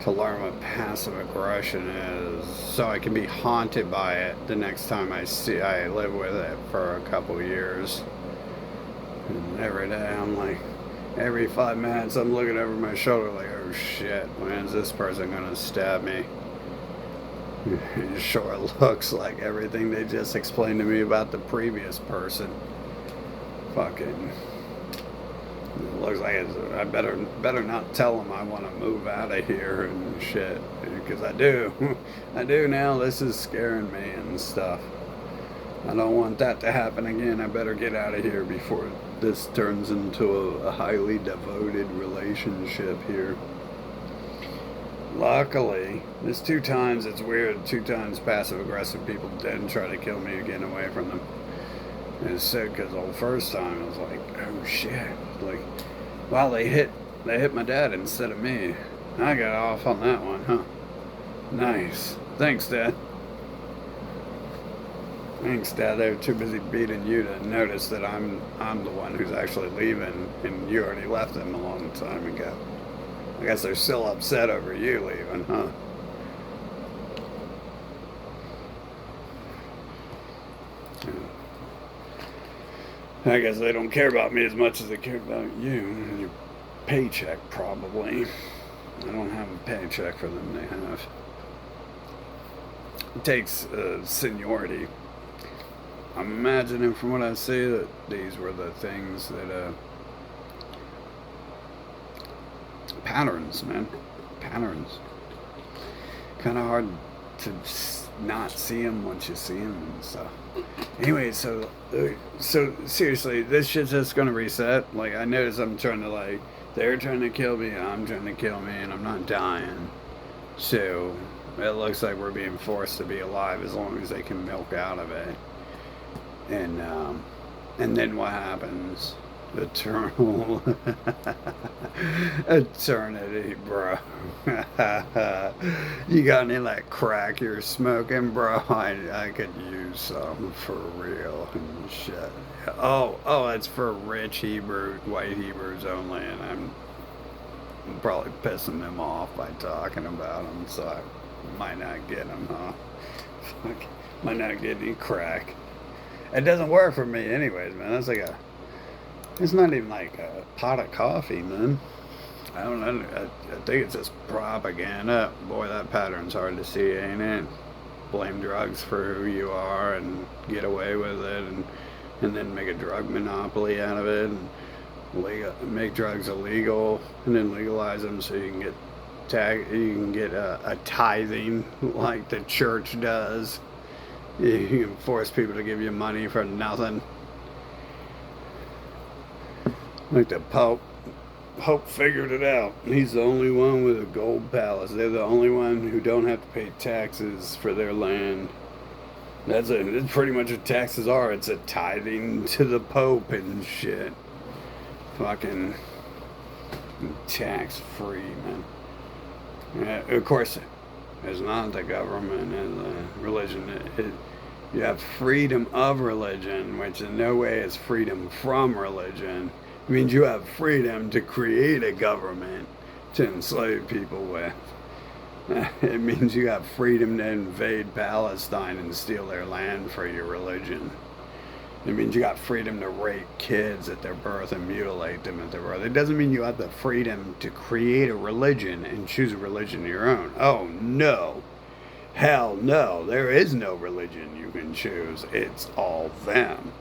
to learn what passive aggression is, so I can be haunted by it the next time I live with it for a couple years. And every day I'm like, every 5 minutes I'm looking over my shoulder like, oh shit, when is this person gonna stab me? It sure looks like everything they just explained to me about the previous person. Fucking, it looks like I better not tell them I want to move out of here and shit, because I do. I do now. This is scaring me and stuff. I don't want that to happen again. I better get out of here before this turns into a highly devoted relationship here. Luckily, there's 2 times, it's weird, 2 times passive-aggressive people didn't try to kill me or get away from them. And it's sick because the first time I was like, oh shit. Like, wow, they hit my dad instead of me. I got off on that one, huh? Nice. Thanks, Dad. Thanks, Dad. They were too busy beating you to notice that I'm the one who's actually leaving, and you already left them a long time ago. I guess they're still upset over you leaving, huh? I guess they don't care about me as much as they care about you and your paycheck, probably. I don't have a paycheck for them, they have. It takes seniority I'm imagining from what I see that these were the things that, patterns, man. Patterns. Kind of hard to not see them once you see them and stuff. Anyway, so seriously, this shit's just gonna reset. Like, I notice I'm trying to, like, they're trying to kill me, I'm trying to kill me, and I'm not dying. So it looks like we're being forced to be alive as long as they can milk out of it. And then what happens? Eternal eternity, bro. You got any of that crack you're smoking, bro? I could use some for real and shit. Oh, that's for rich Hebrew, white Hebrews only, and I'm probably pissing them off by talking about them, so I might not get them, huh? Fuck, might not get any crack. It doesn't work for me, anyways, man. That's like it's not even like a pot of coffee, man. I don't know. I think it's just propaganda. Boy, that pattern's hard to see, ain't it? Blame drugs for who you are and get away with it, and then make a drug monopoly out of it, and make drugs illegal, and then legalize them so you can get a tithing like the church does. You can force people to give you money for nothing. Like the Pope figured it out. He's the only one with a gold palace. They're the only one who don't have to pay taxes for their land. That's pretty much what taxes are. It's a tithing to the Pope and shit. Fucking tax free, man. Yeah, of course, it's not the government and the religion. You have freedom of religion, which in no way is freedom from religion. It means you have freedom to create a government to enslave people with. It means you have freedom to invade Palestine and steal their land for your religion. It means you got freedom to rape kids at their birth and mutilate them at their birth. It doesn't mean you have the freedom to create a religion and choose a religion of your own. Oh, no. Hell no. There is no religion you can choose. It's all them.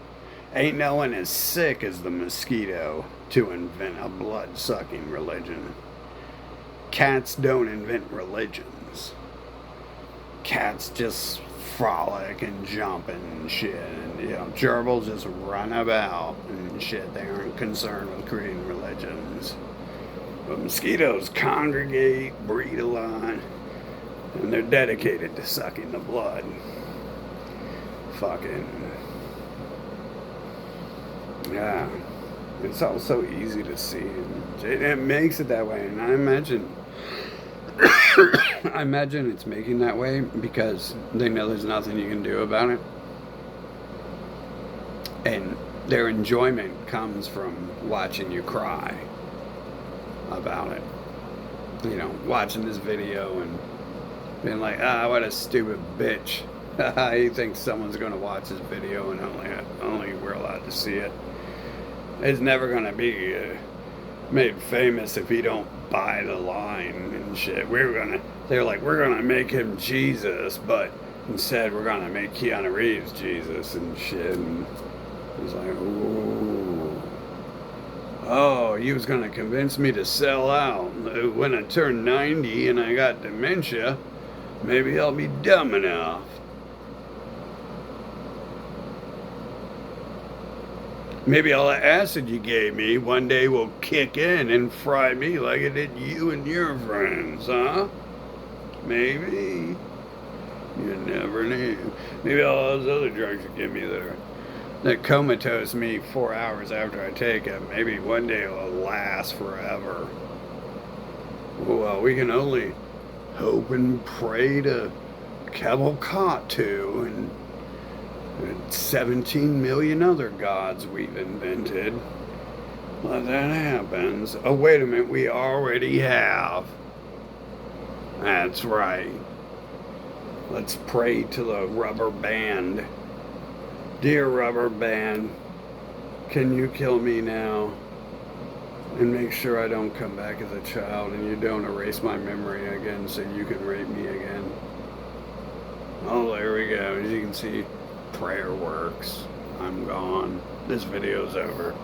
Ain't no one as sick as the mosquito to invent a blood-sucking religion. Cats don't invent religions. Cats just frolic and jump and shit. And, gerbils just run about and shit. They aren't concerned with creating religions. But mosquitoes congregate, breed a lot, and they're dedicated to sucking the blood. Fucking... yeah, it's all so easy to see. It makes it that way, and I imagine it's making that way because they know there's nothing you can do about it, and their enjoyment comes from watching you cry about it. Watching this video and being like, what a stupid bitch. He thinks someone's going to watch this video and only we're allowed to see it. It's never going to be made famous if he don't buy the line and shit. They're like, we're going to make him Jesus, but instead we're going to make Keanu Reeves Jesus and shit. And it's like, ooh. Oh, he was going to convince me to sell out. When I turn 90 and I got dementia, maybe I'll be dumb enough. Maybe all the acid you gave me one day will kick in and fry me like it did you and your friends, huh? Maybe. You never knew. Maybe all those other drugs you give me that comatose me 4 hours after I take them, maybe one day it'll last forever. Well, we can only hope and pray to Cavalcatu and 17 million other gods we've invented. Well, that happens. Oh, wait a minute, we already have. That's right. Let's pray to the rubber band. Dear rubber band, can you kill me now? And make sure I don't come back as a child and you don't erase my memory again so you can rape me again. Oh, there we go. As you can see, prayer works. I'm gone. This video's over.